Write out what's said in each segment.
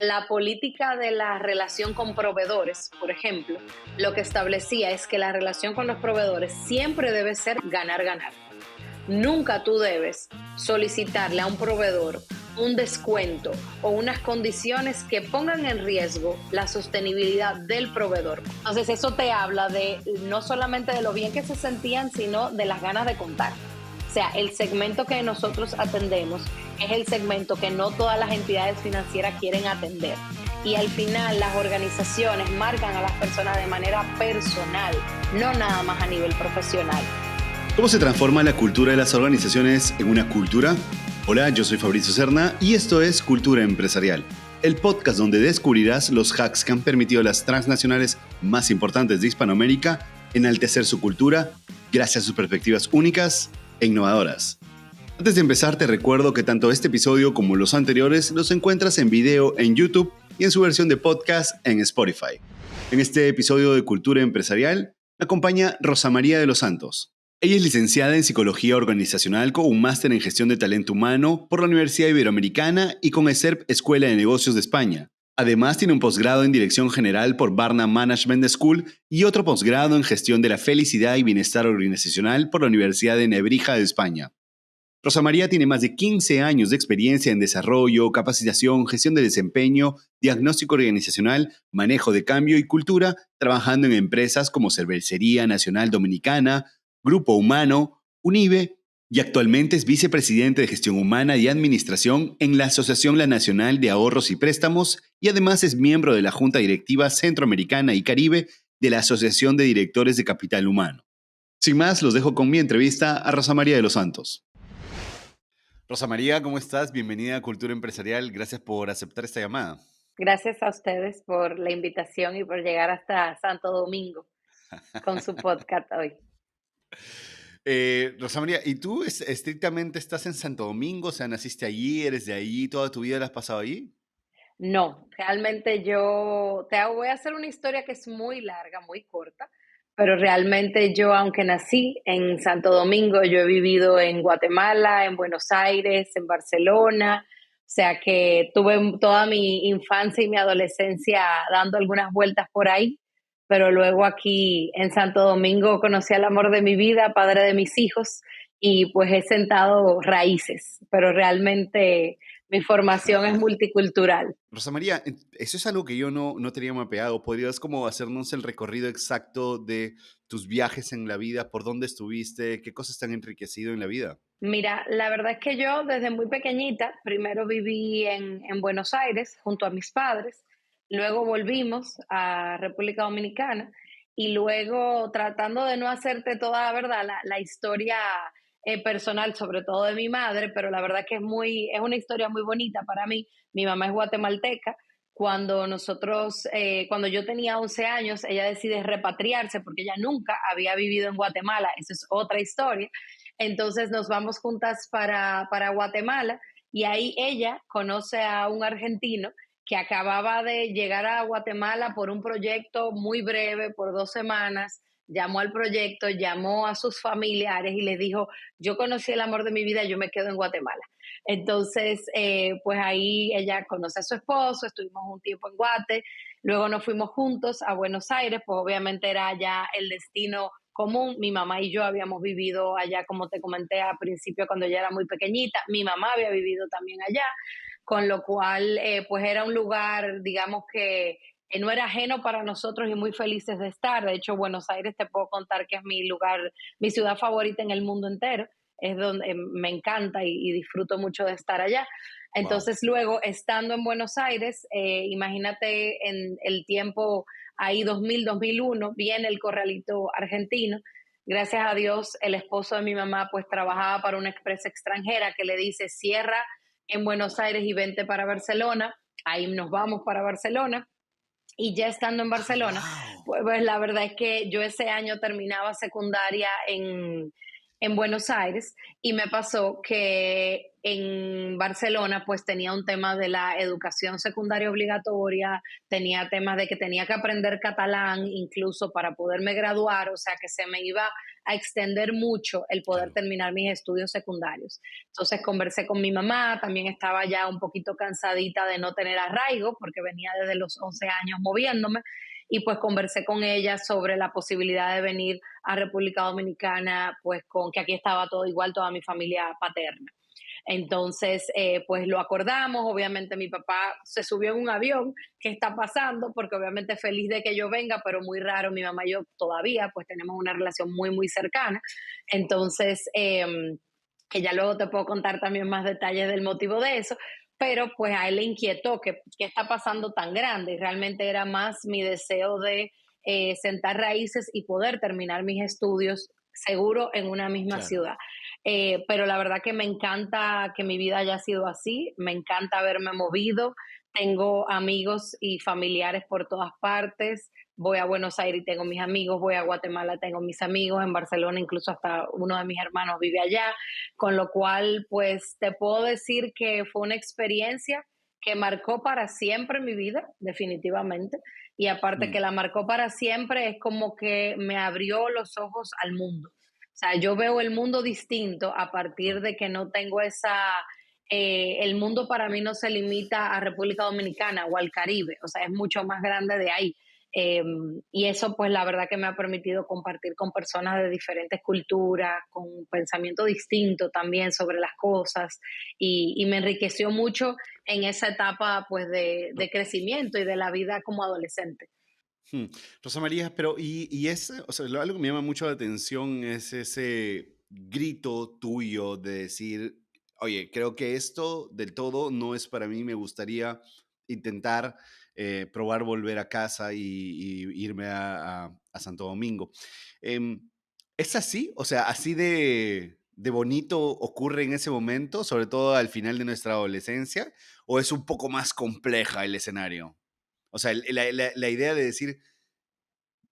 La política de la relación con proveedores, por ejemplo, lo que establecía es que la relación con los proveedores siempre debe ser ganar-ganar. Nunca tú debes solicitarle a un proveedor un descuento o unas condiciones que pongan en riesgo la sostenibilidad del proveedor. Entonces eso te habla de no solamente de lo bien que se sentían, sino de las ganas de contar. O sea, el segmento que nosotros atendemos es el segmento que no todas las entidades financieras quieren atender. Y al final las organizaciones marcan a las personas de manera personal, no nada más a nivel profesional. ¿Cómo se transforma la cultura de las organizaciones en una cultura? Hola, yo soy Fabricio Serna y esto es Cultura Empresarial, el podcast donde descubrirás los hacks que han permitido a las transnacionales más importantes de Hispanoamérica enaltecer su cultura gracias a sus perspectivas únicas e innovadoras. Antes de empezar, te recuerdo que tanto este episodio como los anteriores los encuentras en video en YouTube y en su versión de podcast en Spotify. En este episodio de Cultura Empresarial me acompaña Rosa María de los Santos. Ella es licenciada en Psicología Organizacional con un máster en Gestión de Talento Humano por la Universidad Iberoamericana y con ESERP Escuela de Negocios de España. Además, tiene un posgrado en Dirección General por Barnum Management School y otro posgrado en Gestión de la Felicidad y Bienestar Organizacional por la Universidad de Nebrija de España. Rosa María tiene más de 15 años de experiencia en desarrollo, capacitación, gestión de desempeño, diagnóstico organizacional, manejo de cambio y cultura, trabajando en empresas como Cervecería Nacional Dominicana, Grupo Humano, Unive, y actualmente es vicepresidente de Gestión Humana y Administración en la Asociación La Nacional de Ahorros y Préstamos y además es miembro de la Junta Directiva Centroamericana y Caribe de la Asociación de Directores de Capital Humano. Sin más, los dejo con mi entrevista a Rosa María de los Santos. Rosa María, ¿cómo estás? Bienvenida a Cultura Empresarial. Gracias por aceptar esta llamada. Gracias a ustedes por la invitación y por llegar hasta Santo Domingo con su podcast hoy. Rosa María, ¿y tú estrictamente estás en Santo Domingo? O sea, ¿naciste allí? ¿Eres de allí? ¿Toda tu vida la has pasado allí? No, realmente voy a hacer una historia que es muy larga, muy corta, pero realmente yo, aunque nací en Santo Domingo, yo he vivido en Guatemala, en Buenos Aires, en Barcelona, o sea que tuve toda mi infancia y mi adolescencia dando algunas vueltas por ahí, pero luego aquí en Santo Domingo conocí al amor de mi vida, padre de mis hijos, y pues he sentado raíces, pero realmente mi formación es multicultural. Rosa María, eso es algo que yo no tenía mapeado. ¿Podrías como hacernos el recorrido exacto de tus viajes en la vida, por dónde estuviste, qué cosas te han enriquecido en la vida? Mira, la verdad es que yo desde muy pequeñita, primero viví en Buenos Aires junto a mis padres, luego volvimos a República Dominicana y luego tratando de no hacerte toda, ¿verdad? La historia personal, sobre todo de mi madre, pero la verdad que es una historia muy bonita para mí. Mi mamá es guatemalteca. Cuando yo tenía 11 años, ella decide repatriarse porque ella nunca había vivido en Guatemala. Esa es otra historia. Entonces nos vamos juntas para Guatemala y ahí ella conoce a un argentino que acababa de llegar a Guatemala por un proyecto muy breve, por 2 semanas. Llamó al proyecto, llamó a sus familiares y les dijo, yo conocí el amor de mi vida, yo me quedo en Guatemala. Entonces, pues ahí ella conoce a su esposo, estuvimos un tiempo en Guate, luego nos fuimos juntos a Buenos Aires, pues obviamente era ya el destino común. Mi mamá y yo habíamos vivido allá, como te comenté al principio, cuando ella era muy pequeñita. Mi mamá había vivido también allá, con lo cual, pues era un lugar, digamos que no era ajeno para nosotros y muy felices de estar. De hecho, Buenos Aires te puedo contar que es mi lugar, mi ciudad favorita en el mundo entero. Es donde me encanta y disfruto mucho de estar allá. Wow. Entonces, luego, estando en Buenos Aires, imagínate en el tiempo ahí 2000, 2001, viene el corralito argentino. Gracias a Dios, el esposo de mi mamá pues trabajaba para una empresa extranjera que le dice, cierra en Buenos Aires y vente para Barcelona. Ahí nos vamos para Barcelona. Y ya estando en Ah, Barcelona, wow. pues la verdad es que yo ese año terminaba secundaria en Buenos Aires y me pasó que en Barcelona pues tenía un tema de la educación secundaria obligatoria, tenía temas de que tenía que aprender catalán incluso para poderme graduar, o sea que se me iba a extender mucho el poder Claro. terminar mis estudios secundarios. Entonces conversé con mi mamá, también estaba ya un poquito cansadita de no tener arraigo, porque venía desde los 11 años moviéndome, y pues conversé con ella sobre la posibilidad de venir a República Dominicana, pues con que aquí estaba todo igual, toda mi familia paterna. Entonces, pues lo acordamos, obviamente mi papá se subió en un avión, ¿qué está pasando? Porque obviamente feliz de que yo venga, pero muy raro, mi mamá y yo todavía, pues tenemos una relación muy, muy cercana. Entonces, que ya luego te puedo contar también más detalles del motivo de eso, pero pues a él le inquietó que qué está pasando tan grande y realmente era más mi deseo de sentar raíces y poder terminar mis estudios seguro en una misma Claro. ciudad. Pero la verdad que me encanta que mi vida haya sido así, me encanta haberme movido, tengo amigos y familiares por todas partes, voy a Buenos Aires y tengo mis amigos, voy a Guatemala, tengo mis amigos, en Barcelona incluso hasta uno de mis hermanos vive allá, con lo cual pues te puedo decir que fue una experiencia que marcó para siempre mi vida, definitivamente, y aparte que Mm, la marcó para siempre es como que me abrió los ojos al mundo. O sea, yo veo el mundo distinto a partir claro. de que no tengo el mundo para mí no se limita a República Dominicana o al Caribe, o sea, es mucho más grande de ahí. Eh, y eso, pues, la verdad que me ha permitido compartir con personas de diferentes culturas, con pensamiento distinto también sobre las cosas, y me enriqueció mucho en esa etapa, pues, de crecimiento y de la vida como adolescente. Hmm. Rosa María, pero o sea, algo que me llama mucho la atención es ese grito tuyo de decir, oye, creo que esto del todo no es para mí, me gustaría intentar probar volver a casa y irme a Santo Domingo. Em, ¿Es así? O sea, así de bonito ocurre en ese momento, sobre todo al final de nuestra adolescencia, o es un poco más compleja el escenario? O sea, la idea de decir,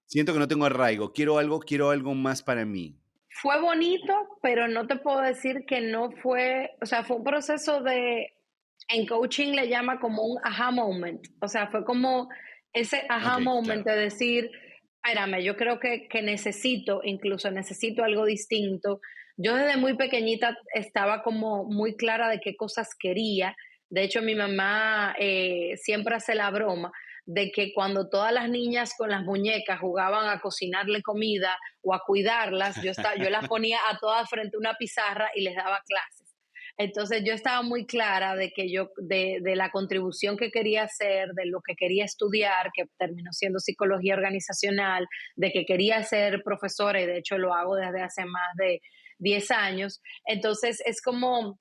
siento que no tengo arraigo, quiero algo más para mí. Fue bonito, pero no te puedo decir que no fue, o sea, fue un proceso en coaching le llama como un aha moment, o sea, fue como ese aha Okey, moment claro. de decir, espérame, yo creo que necesito, incluso necesito algo distinto. Yo desde muy pequeñita estaba como muy clara de qué cosas quería. De hecho, mi mamá siempre hace la broma de que cuando todas las niñas con las muñecas jugaban a cocinarle comida o a cuidarlas, yo las ponía a todas frente a una pizarra y les daba clases. Entonces yo estaba muy clara de que de la contribución que quería hacer, de lo que quería estudiar, que terminó siendo psicología organizacional, de que quería ser profesora y de hecho lo hago desde hace más de 10 años. Entonces es como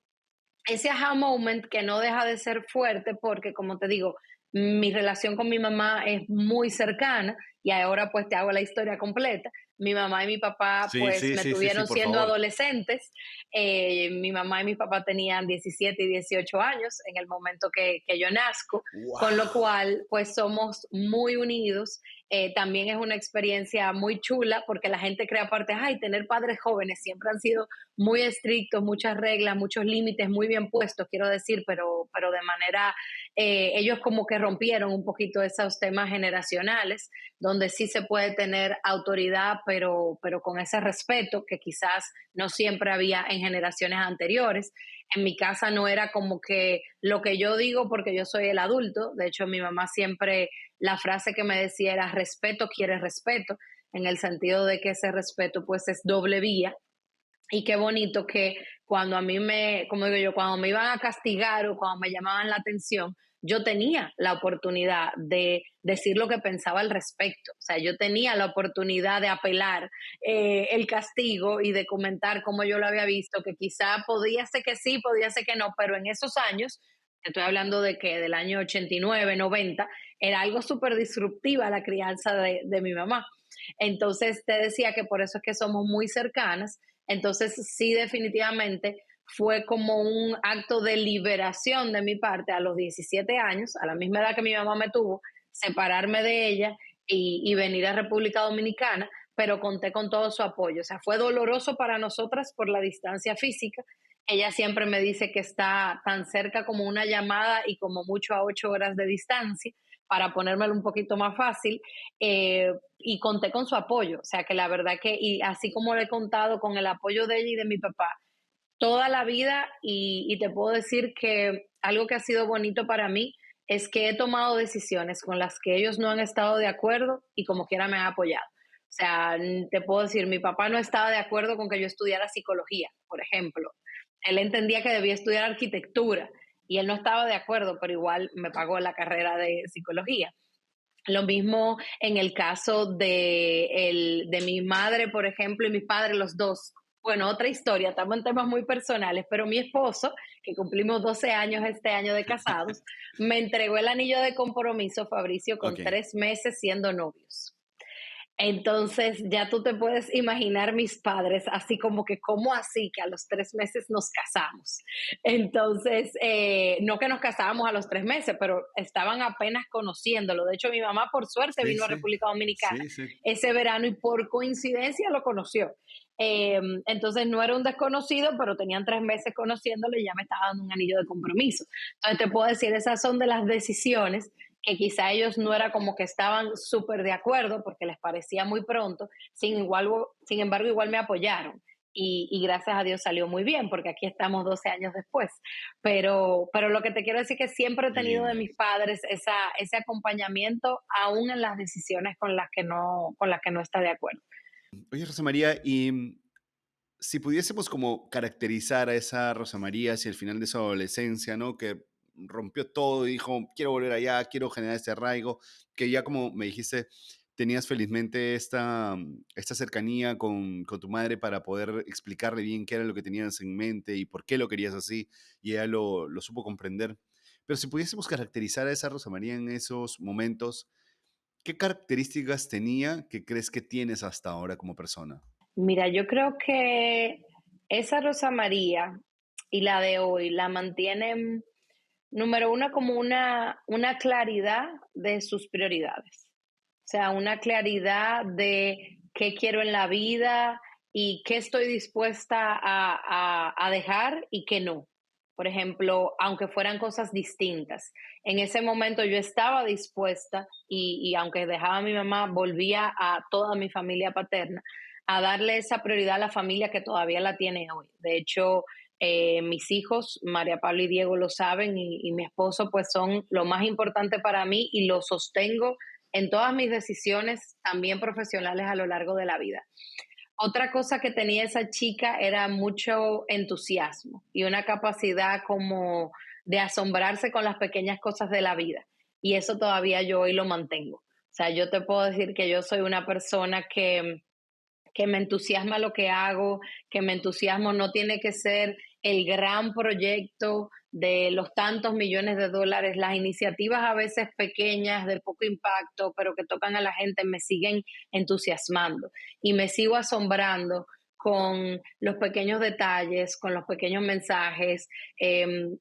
ese aha moment que no deja de ser fuerte porque, como te digo, mi relación con mi mamá es muy cercana y ahora pues te hago la historia completa. Mi mamá y mi papá Sí, pues sí, me sí, sí, sí, tuvieron por siendo favor. adolescentes. Mi mamá y mi papá tenían 17 y 18 años en el momento que yo nazco, con lo Wow. cual pues somos muy unidos. También es una experiencia muy chula porque la gente cree aparte, ay, tener padres jóvenes siempre han sido muy estrictos, muchas reglas, muchos límites muy bien puestos, quiero decir, pero de manera, ellos como que rompieron un poquito esos temas generacionales, donde sí se puede tener autoridad, pero con ese respeto que quizás no siempre había en generaciones anteriores. En mi casa no era como que lo que yo digo porque yo soy el adulto, de hecho mi mamá siempre, la frase que me decía era respeto quiere respeto, en el sentido de que ese respeto pues es doble vía y qué bonito que cuando a mí como digo yo, cuando me iban a castigar o cuando me llamaban la atención, yo tenía la oportunidad de decir lo que pensaba al respecto. O sea, yo tenía la oportunidad de apelar el castigo y de comentar cómo yo lo había visto, que quizá podía ser que sí, podía ser que no, pero en esos años, estoy hablando de que del año 89, 90, era algo súper disruptiva la crianza de mi mamá. Entonces te decía que por eso es que somos muy cercanas. Entonces sí, definitivamente fue como un acto de liberación de mi parte a los 17 años, a la misma edad que mi mamá me tuvo, separarme de ella y venir a República Dominicana, pero conté con todo su apoyo. O sea, fue doloroso para nosotras por la distancia física, Ella siempre me dice que está tan cerca como una llamada y como mucho a 8 horas de distancia, para ponérmelo un poquito más fácil, y conté con su apoyo. O sea que la verdad que, y así como le he contado con el apoyo de ella y de mi papá, toda la vida, y te puedo decir que algo que ha sido bonito para mí es que he tomado decisiones con las que ellos no han estado de acuerdo y como quiera me han apoyado. O sea, te puedo decir, mi papá no estaba de acuerdo con que yo estudiara psicología, por ejemplo. Él entendía que debía estudiar arquitectura y él no estaba de acuerdo, pero igual me pagó la carrera de psicología. Lo mismo en el caso de mi madre, por ejemplo, y mi padre, los dos. Bueno, otra historia, estamos en temas muy personales, pero mi esposo, que cumplimos 12 años este año de casados, me entregó el anillo de compromiso, Fabricio, Ok. con 3 meses siendo novios. Entonces, ya tú te puedes imaginar mis padres, así como que, ¿cómo así que a los 3 meses nos casamos? Entonces, no que nos casábamos a los 3 meses, pero estaban apenas conociéndolo. De hecho, mi mamá, por suerte, Sí, vino a sí, República Dominicana sí, sí. ese verano y por coincidencia lo conoció. Entonces, no era un desconocido, pero tenían 3 meses conociéndolo y ya me estaba dando un anillo de compromiso. Entonces, te puedo decir, esas son de las decisiones que quizá ellos no era como que estaban súper de acuerdo porque les parecía muy pronto, sin embargo igual me apoyaron y gracias a Dios salió muy bien porque aquí estamos 12 años después. Pero lo que te quiero decir es que siempre he Qué tenido de lindo. mis padres ese acompañamiento aún en las decisiones con las que no está de acuerdo. Oye, Rosa María, y si pudiésemos como caracterizar a esa Rosa María hacia el final de su adolescencia, ¿no? Que rompió todo y dijo, quiero volver allá, quiero generar este arraigo, que ya como me dijiste, tenías felizmente esta cercanía con tu madre para poder explicarle bien qué era lo que tenías en mente y por qué lo querías así, y ella lo supo comprender. Pero si pudiésemos caracterizar a esa Rosa María en esos momentos, ¿qué características tenía que crees que tienes hasta ahora como persona? Mira, yo creo que esa Rosa María y la de hoy la mantienen, número uno, como una claridad de sus prioridades. O sea, una claridad de qué quiero en la vida y qué estoy dispuesta a dejar y qué no. Por ejemplo, aunque fueran cosas distintas. En ese momento yo estaba dispuesta y aunque dejaba a mi mamá, volvía a toda mi familia paterna a darle esa prioridad a la familia que todavía la tiene hoy. De hecho, mis hijos, María Pablo y Diego, lo saben y mi esposo, pues son lo más importante para mí y lo sostengo en todas mis decisiones, también profesionales a lo largo de la vida. Otra cosa que tenía esa chica era mucho entusiasmo y una capacidad como de asombrarse con las pequeñas cosas de la vida. Y eso todavía yo hoy lo mantengo. O sea, yo te puedo decir que yo soy una persona que me entusiasma lo que hago, que me entusiasmo, no tiene que ser el gran proyecto de los tantos millones de dólares, las iniciativas a veces pequeñas, de poco impacto, pero que tocan a la gente, me siguen entusiasmando y me sigo asombrando con los pequeños detalles, con los pequeños mensajes,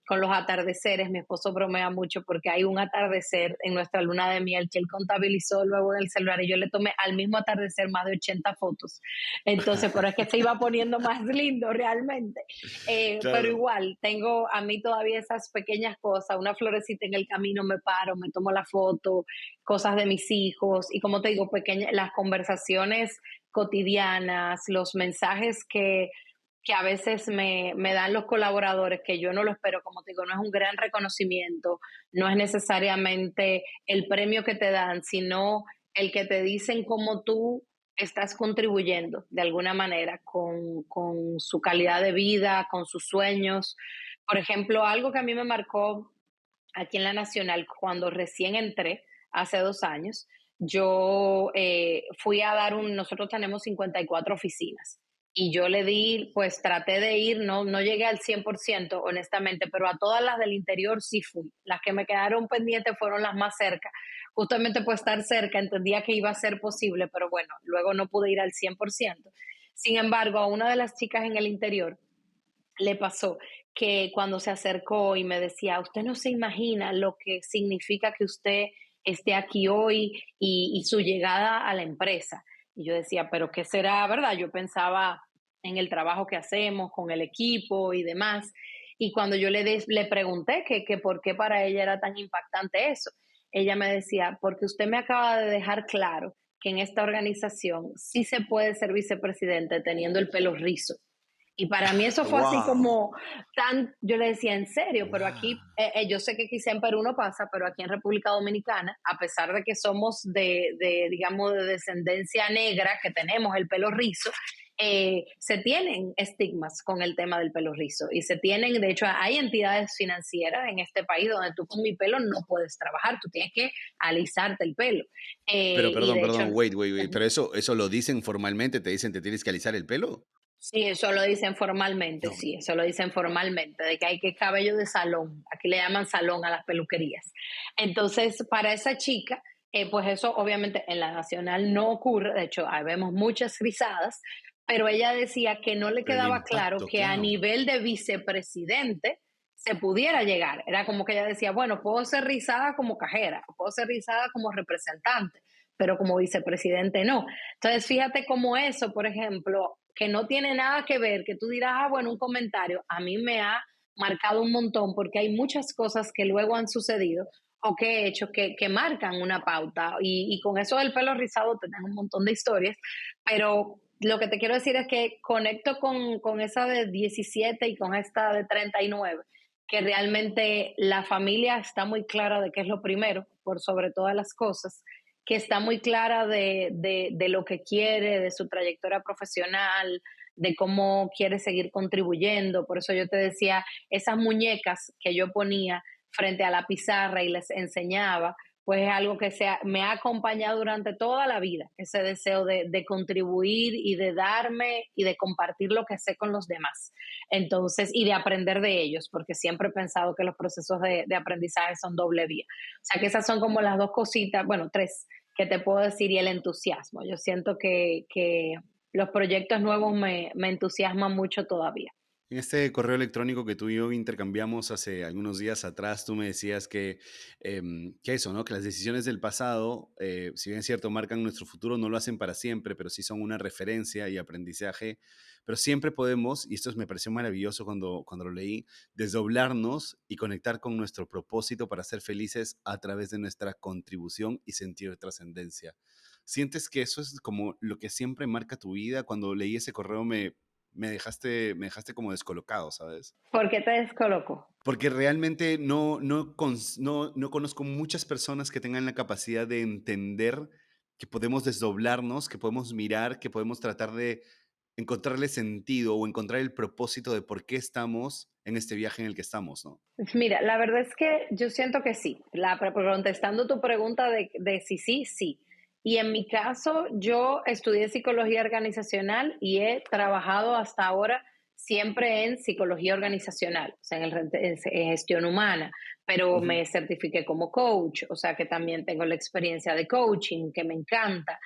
con los atardeceres. Mi esposo bromea mucho porque hay un atardecer en nuestra luna de miel que él contabilizó luego en el celular y yo le tomé al mismo atardecer más de 80 fotos. Entonces, pero es que se iba poniendo más lindo realmente. Pero Claro. igual, tengo a mí todavía esas pequeñas cosas, una florecita en el camino, me paro, me tomo la foto, cosas de mis hijos y como te digo, pequeñas, las conversaciones cotidianas, los mensajes que a veces me dan los colaboradores, que yo no lo espero, como te digo, no es un gran reconocimiento, no es necesariamente el premio que te dan, sino el que te dicen cómo tú estás contribuyendo de alguna manera con su calidad de vida, con sus sueños. Por ejemplo, algo que a mí me marcó aquí en la Nacional cuando recién entré, hace 2 años, yo fui a dar nosotros tenemos 54 oficinas y yo le di, pues traté de ir, no llegué al 100%, honestamente, pero a todas las del interior sí fui. Las que me quedaron pendientes fueron las más cerca. Justamente por estar cerca entendía que iba a ser posible, pero bueno, luego no pude ir al 100%. Sin embargo, a una de las chicas en el interior le pasó que cuando se acercó y me decía, usted no se imagina lo que significa que usted esté aquí hoy y su llegada a la empresa. Y yo decía, pero ¿qué será, verdad? Yo pensaba en el trabajo que hacemos, con el equipo y demás. Y cuando yo le pregunté que por qué para ella era tan impactante eso, ella me decía, porque usted me acaba de dejar claro que en esta organización sí se puede ser vicepresidente teniendo el pelo rizo. Y para mí eso fue así Wow, como yo le decía, en serio, pero wow. aquí, yo sé que quizá en Perú no pasa, pero aquí en República Dominicana, a pesar de que somos digamos, de descendencia negra, que tenemos el pelo rizo, se tienen estigmas con el tema del pelo rizo y se tienen, de hecho, hay entidades financieras en este país donde tú con mi pelo no puedes trabajar, tú tienes que alisarte el pelo. Pero Y de hecho, perdón, wait. ¿Pero eso lo dicen formalmente? ¿Te dicen te tienes que alisar el pelo? sí, eso lo dicen formalmente, No. sí, eso lo dicen formalmente, de que hay que cabello de salón, aquí le llaman salón a las peluquerías. Entonces, para esa chica, pues eso obviamente en la nacional no ocurre, de hecho, vemos muchas rizadas, pero ella decía que no le Pero el quedaba claro impacto, que a claro. nivel de vicepresidente se pudiera llegar. Era como que ella decía, bueno, puedo ser rizada como cajera, puedo ser rizada como representante, pero como vicepresidente no. Entonces, fíjate cómo eso, por ejemplo, que no tiene nada que ver, que tú dirás, bueno, un comentario, a mí me ha marcado un montón porque hay muchas cosas que luego han sucedido o que he hecho que marcan una pauta. Y con eso del pelo rizado tenemos un montón de historias, pero lo que te quiero decir es que conecto con esa de 17 y con esta de 39, que realmente la familia está muy clara de qué es lo primero, por sobre todas las cosas, que está muy clara de lo que quiere, de su trayectoria profesional, de cómo quiere seguir contribuyendo. Por eso yo te decía, esas muñecas que yo ponía frente a la pizarra y les enseñaba, pues es algo que me ha acompañado durante toda la vida, ese deseo de contribuir y de darme y de compartir lo que sé con los demás. Entonces, y de aprender de ellos, porque siempre he pensado que los procesos de aprendizaje son doble vía. O sea, que esas son como las dos cositas, bueno, tres, que te puedo decir, y el entusiasmo. Yo siento que los proyectos nuevos me entusiasman mucho todavía. En este correo electrónico que tú y yo intercambiamos hace algunos días atrás, tú me decías que eso, ¿no? Que las decisiones del pasado, si bien es cierto, marcan nuestro futuro, no lo hacen para siempre, pero sí son una referencia y aprendizaje. Pero siempre podemos, y esto me pareció maravilloso cuando lo leí, desdoblarnos y conectar con nuestro propósito para ser felices a través de nuestra contribución y sentir trascendencia. ¿Sientes que eso es como lo que siempre marca tu vida? Cuando leí ese correo me dejaste como descolocado, ¿sabes? ¿Por qué te descoloco? Porque realmente no conozco muchas personas que tengan la capacidad de entender que podemos desdoblarnos, que podemos mirar, que podemos tratar de encontrarle sentido o encontrar el propósito de por qué estamos en este viaje en el que estamos, ¿no? Mira, la verdad es que yo siento que sí. Contestando tu pregunta de si sí, sí. Y en mi caso, yo estudié psicología organizacional y he trabajado hasta ahora siempre en psicología organizacional, o sea, en gestión humana, pero Ujú. me certifiqué como coach, o sea, que también tengo la experiencia de coaching, que me encanta.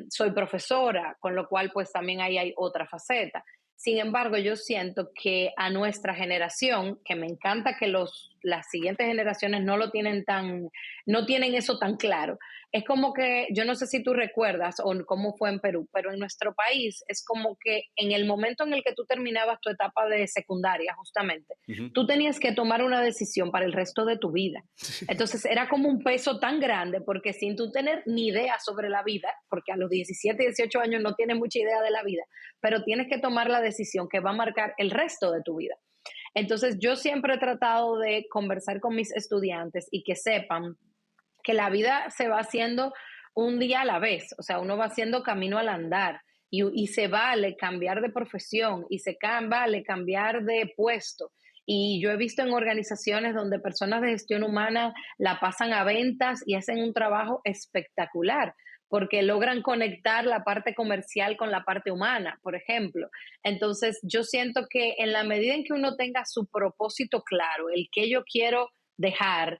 Soy profesora, con lo cual pues también ahí hay otra faceta. Sin embargo, yo siento que a nuestra generación, que me encanta que las siguientes generaciones no tienen eso tan claro. Es como que, yo no sé si tú recuerdas o cómo fue en Perú, pero en nuestro país es como que en el momento en el que tú terminabas tu etapa de secundaria, justamente, Ujú. tú tenías que tomar una decisión para el resto de tu vida. Entonces era como un peso tan grande porque sin tú tener ni idea sobre la vida, porque a los 17, 18 años no tienes mucha idea de la vida, pero tienes que tomar la decisión que va a marcar el resto de tu vida. Entonces, yo siempre he tratado de conversar con mis estudiantes y que sepan que la vida se va haciendo un día a la vez, o sea, uno va haciendo camino al andar y se vale cambiar de profesión y vale cambiar de puesto. Y yo he visto en organizaciones donde personas de gestión humana la pasan a ventas y hacen un trabajo espectacular porque logran conectar la parte comercial con la parte humana, por ejemplo. Entonces, yo siento que en la medida en que uno tenga su propósito claro, el que yo quiero dejar,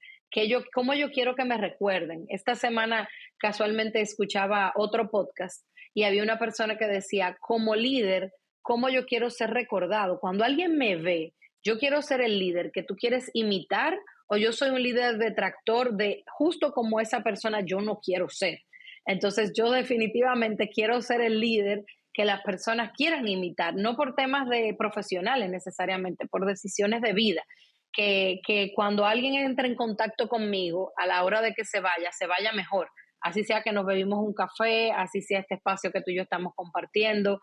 cómo yo quiero que me recuerden. Esta semana casualmente escuchaba otro podcast y había una persona que decía, como líder, ¿cómo yo quiero ser recordado? Cuando alguien me ve, yo quiero ser el líder que tú quieres imitar o yo soy un líder detractor de justo como esa persona yo no quiero ser. Entonces yo definitivamente quiero ser el líder que las personas quieran imitar, no por temas de profesionales necesariamente, por decisiones de vida. Que cuando alguien entra en contacto conmigo, a la hora de que se vaya mejor. Así sea que nos bebimos un café, así sea este espacio que tú y yo estamos compartiendo.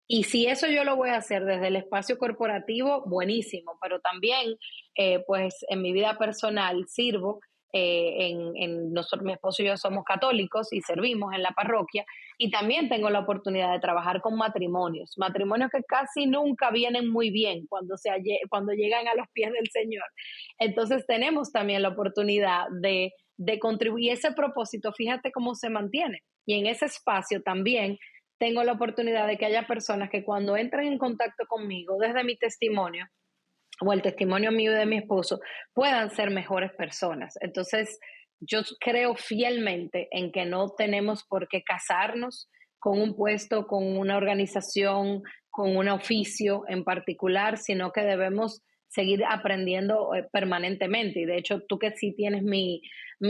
Y si eso yo lo voy a hacer desde el espacio corporativo, buenísimo, pero también, pues en mi vida personal sirvo, nosotros, mi esposo y yo somos católicos y servimos en la parroquia, y también tengo la oportunidad de trabajar con matrimonios que casi nunca vienen muy bien cuando llegan a los pies del Señor. Entonces tenemos también la oportunidad de contribuir ese propósito, fíjate cómo se mantiene. Y en ese espacio también tengo la oportunidad de que haya personas que cuando entran en contacto conmigo desde mi testimonio o el testimonio mío y de mi esposo, puedan ser mejores personas. Entonces, yo creo fielmente en que no tenemos por qué casarnos con un puesto, con una organización, con un oficio en particular, sino que debemos seguir aprendiendo permanentemente. Y de hecho, tú que sí tienes mi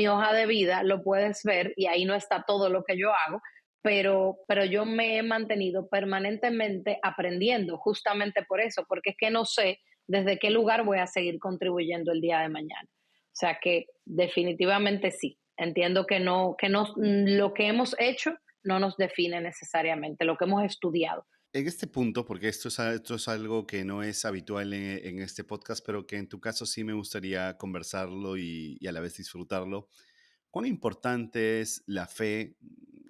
hoja de vida, lo puedes ver y ahí no está todo lo que yo hago, pero yo me he mantenido permanentemente aprendiendo justamente por eso, porque es que no sé desde qué lugar voy a seguir contribuyendo el día de mañana. O sea que definitivamente sí. Entiendo que no, lo que hemos hecho no nos define necesariamente, lo que hemos estudiado. En este punto, porque esto es algo que no es habitual en este podcast, pero que en tu caso sí me gustaría conversarlo y a la vez disfrutarlo. ¿Cuán importante es la fe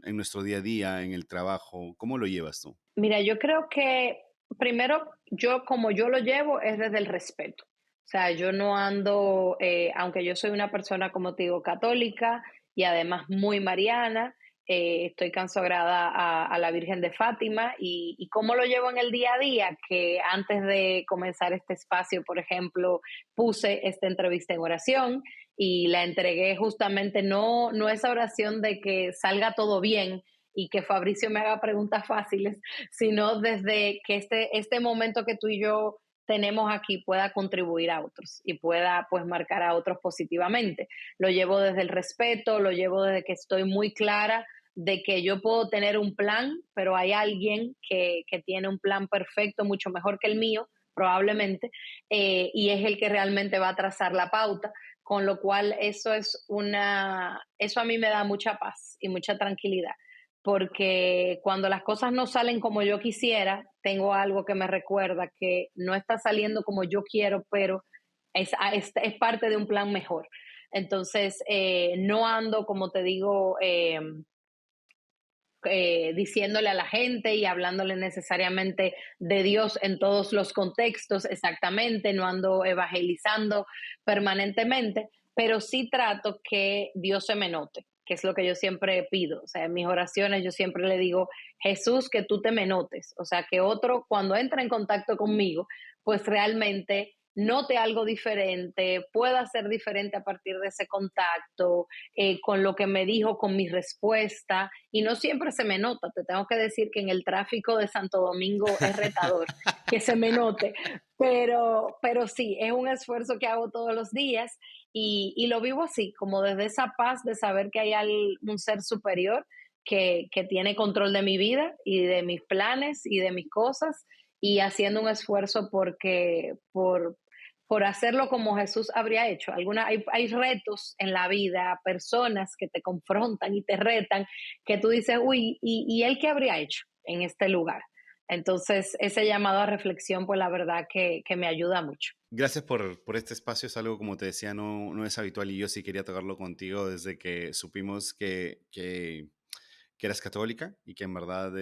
en nuestro día a día, en el trabajo? ¿Cómo lo llevas tú? Mira, yo creo que primero, yo como yo lo llevo es desde el respeto. O sea, yo no ando, aunque yo soy una persona, como te digo, católica y además muy mariana, estoy consagrada a la Virgen de Fátima y cómo lo llevo en el día a día, que antes de comenzar este espacio, por ejemplo, puse esta entrevista en oración y la entregué justamente no esa oración de que salga todo bien y que Fabricio me haga preguntas fáciles, sino desde que este momento que tú y yo tenemos aquí pueda contribuir a otros y pueda pues marcar a otros positivamente. Lo llevo desde el respeto, lo llevo desde que estoy muy clara de que yo puedo tener un plan, pero hay alguien que tiene un plan perfecto, mucho mejor que el mío, probablemente, y es el que realmente va a trazar la pauta, con lo cual eso a mí me da mucha paz y mucha tranquilidad porque cuando las cosas no salen como yo quisiera, tengo algo que me recuerda que no está saliendo como yo quiero, pero es parte de un plan mejor. Entonces, no ando, como te digo, diciéndole a la gente y hablándole necesariamente de Dios en todos los contextos, exactamente, no ando evangelizando permanentemente, pero sí trato que Dios se me note, que es lo que yo siempre pido. O sea, en mis oraciones yo siempre le digo, Jesús, que tú te me notes. O sea, que otro cuando entra en contacto conmigo, pues realmente note algo diferente, pueda ser diferente a partir de ese contacto, con lo que me dijo, con mi respuesta, y no siempre se me nota. Te tengo que decir que en el tráfico de Santo Domingo es retador que se me note, pero sí, es un esfuerzo que hago todos los días y lo vivo así, como desde esa paz de saber que hay un ser superior que tiene control de mi vida y de mis planes y de mis cosas y haciendo un esfuerzo por hacerlo como Jesús habría hecho. Hay retos en la vida, personas que te confrontan y te retan, que tú dices, uy, ¿y él qué habría hecho en este lugar? Entonces, ese llamado a reflexión, pues la verdad que me ayuda mucho. Gracias por este espacio. Es algo, como te decía, no es habitual y yo sí quería tocarlo contigo desde que supimos que eras católica y que en verdad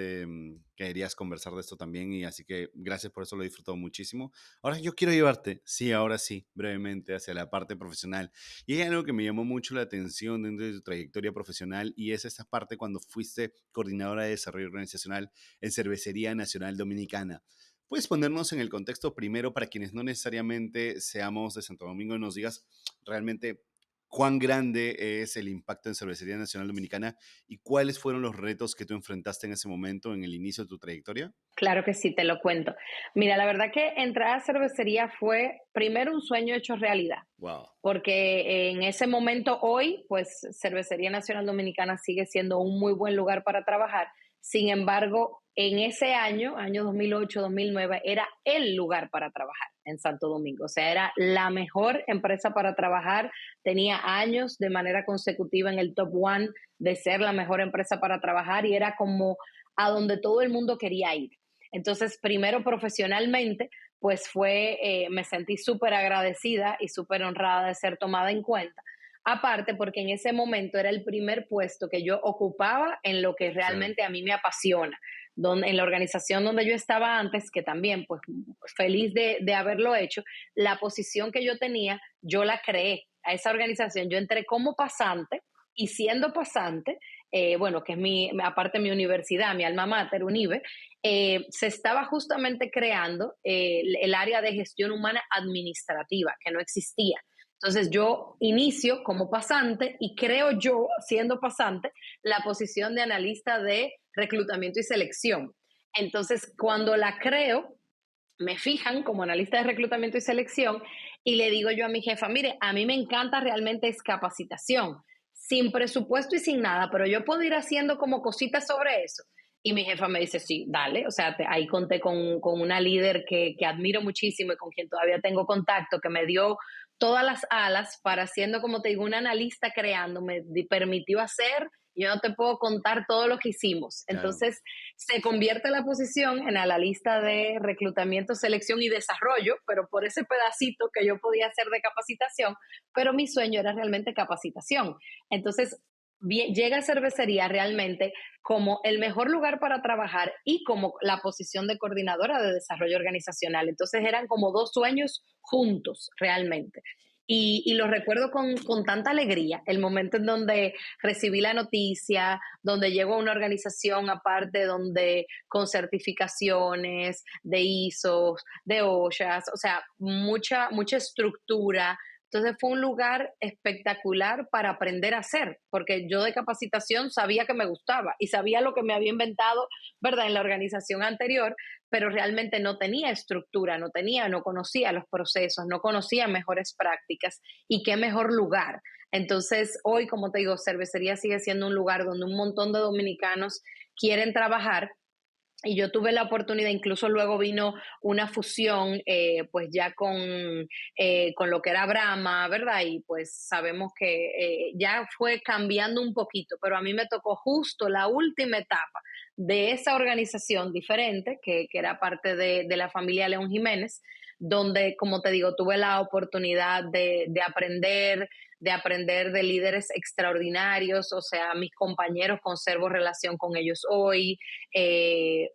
querías conversar de esto también y así que gracias por eso, lo he disfrutado muchísimo. Ahora yo quiero llevarte, sí, ahora sí, brevemente hacia la parte profesional. Y hay algo que me llamó mucho la atención dentro de tu trayectoria profesional y es esta parte cuando fuiste coordinadora de desarrollo organizacional en Cervecería Nacional Dominicana. ¿Puedes ponernos en el contexto primero para quienes no necesariamente seamos de Santo Domingo y nos digas realmente cuán grande es el impacto en Cervecería Nacional Dominicana y cuáles fueron los retos que tú enfrentaste en ese momento, en el inicio de tu trayectoria? Claro que sí, te lo cuento. Mira, la verdad que entrar a cervecería fue primero un sueño hecho realidad, Wow. porque en ese momento hoy, pues Cervecería Nacional Dominicana sigue siendo un muy buen lugar para trabajar, Sin embargo, en ese año 2008-2009, era el lugar para trabajar en Santo Domingo. O sea, era la mejor empresa para trabajar. Tenía años de manera consecutiva en el top one de ser la mejor empresa para trabajar y era como a donde todo el mundo quería ir. Entonces, primero profesionalmente, pues me sentí súper agradecida y súper honrada de ser tomada en cuenta. Aparte, porque en ese momento era el primer puesto que yo ocupaba en lo que Claro. realmente a mí me apasiona. En la organización donde yo estaba antes, que también, pues feliz de haberlo hecho, la posición que yo tenía, yo la creé a esa organización. Yo entré como pasante y siendo pasante, bueno, que es aparte mi universidad, mi alma mater, UNIBE, se estaba justamente creando el área de gestión humana administrativa, que no existía. Entonces yo inicio como pasante y creo yo, siendo pasante, la posición de analista de reclutamiento y selección. Entonces, cuando la creo, me fijan como analista de reclutamiento y selección y le digo yo a mi jefa, mire, a mí me encanta realmente es capacitación, sin presupuesto y sin nada, pero yo puedo ir haciendo como cositas sobre eso. Y mi jefa me dice, sí, dale, o sea, ahí conté con una líder que admiro muchísimo y con quien todavía tengo contacto, que me dio todas las alas para siendo, como te digo, una analista creando, me permitió hacer, yo no te puedo contar todo lo que hicimos. Claro. Entonces, se convierte la posición en la lista de reclutamiento, selección y desarrollo, pero por ese pedacito que yo podía hacer de capacitación, pero mi sueño era realmente capacitación. Entonces, llega a cervecería realmente como el mejor lugar para trabajar y como la posición de coordinadora de desarrollo organizacional. Entonces eran como dos sueños juntos realmente. Y lo recuerdo con tanta alegría, el momento en donde recibí la noticia, donde llego a una organización aparte, donde con certificaciones de ISOs, de OSHAs, o sea, mucha estructura. Entonces fue un lugar espectacular para aprender a hacer, porque yo de capacitación sabía que me gustaba y sabía lo que me había inventado, ¿verdad?, en la organización anterior, pero realmente no tenía estructura, no conocía los procesos, no conocía mejores prácticas y qué mejor lugar. Entonces, hoy, como te digo, cervecería sigue siendo un lugar donde un montón de dominicanos quieren trabajar y yo tuve la oportunidad, incluso luego vino una fusión, pues ya con lo que era Brahma, ¿verdad? Y pues sabemos que ya fue cambiando un poquito, pero a mí me tocó justo la última etapa de esa organización diferente, que era parte de la familia León Jiménez, donde, como te digo, tuve la oportunidad de aprender de líderes extraordinarios, o sea, mis compañeros, conservo relación con ellos hoy,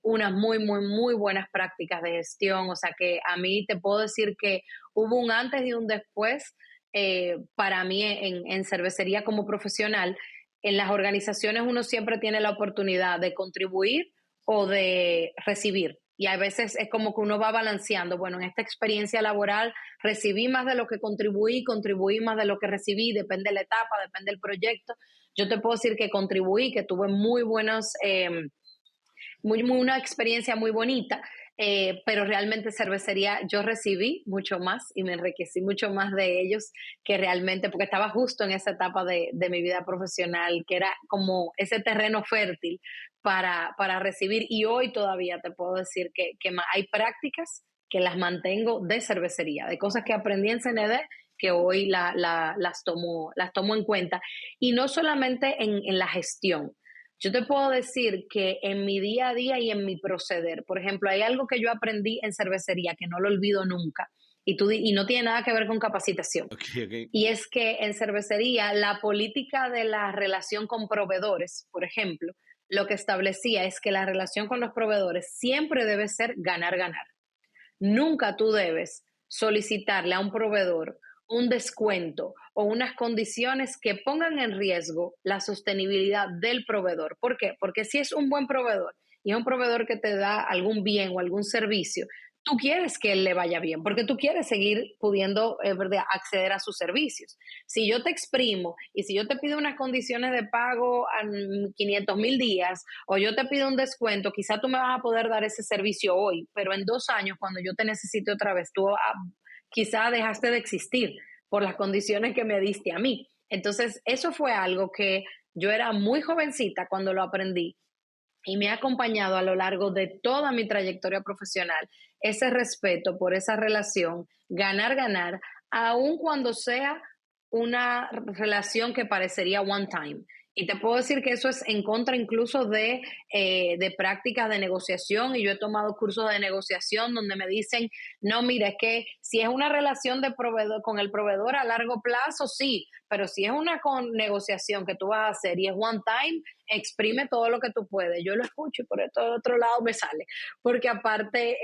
unas muy buenas prácticas de gestión, o sea que a mí te puedo decir que hubo un antes y un después para mí en cervecería como profesional. En las organizaciones uno siempre tiene la oportunidad de contribuir o de recibir. Y a veces es como que uno va balanceando. Bueno, en esta experiencia laboral recibí más de lo que contribuí más de lo que recibí, depende de la etapa, depende del proyecto. Yo te puedo decir que contribuí, que tuve muy buenos una experiencia muy bonita, pero realmente cervecería yo recibí mucho más y me enriquecí mucho más de ellos que realmente, porque estaba justo en esa etapa de mi vida profesional, que era como ese terreno fértil para recibir y hoy todavía te puedo decir que hay prácticas que las mantengo de cervecería, de cosas que aprendí en CND que hoy las tomo en cuenta. Y no solamente en la gestión, yo te puedo decir que en mi día a día y en mi proceder, por ejemplo, hay algo que yo aprendí en cervecería que no lo olvido nunca y no tiene nada que ver con capacitación. Ok, ok. Y es que en cervecería la política de la relación con proveedores, por ejemplo, lo que establecía es que la relación con los proveedores siempre debe ser ganar-ganar. Nunca tú debes solicitarle a un proveedor un descuento o unas condiciones que pongan en riesgo la sostenibilidad del proveedor. ¿Por qué? Porque si es un buen proveedor y es un proveedor que te da algún bien o algún servicio, tú quieres que él le vaya bien, porque tú quieres seguir pudiendo acceder a sus servicios. Si yo te exprimo y si yo te pido unas condiciones de pago a 500,000 días o yo te pido un descuento, quizá tú me vas a poder dar ese servicio hoy, pero en 2 años, cuando yo te necesite otra vez, quizá dejaste de existir por las condiciones que me diste a mí. Entonces, eso fue algo que yo era muy jovencita cuando lo aprendí y me ha acompañado a lo largo de toda mi trayectoria profesional, ese respeto por esa relación, ganar, ganar, aun cuando sea una relación que parecería one time. Y te puedo decir que eso es en contra incluso de prácticas de negociación, y yo he tomado cursos de negociación donde me dicen, no, mira, es que si es una relación de proveedor con el proveedor a largo plazo, sí, pero si es una negociación que tú vas a hacer y es one time, exprime todo lo que tú puedes. Yo lo escucho y por el otro lado me sale, porque aparte,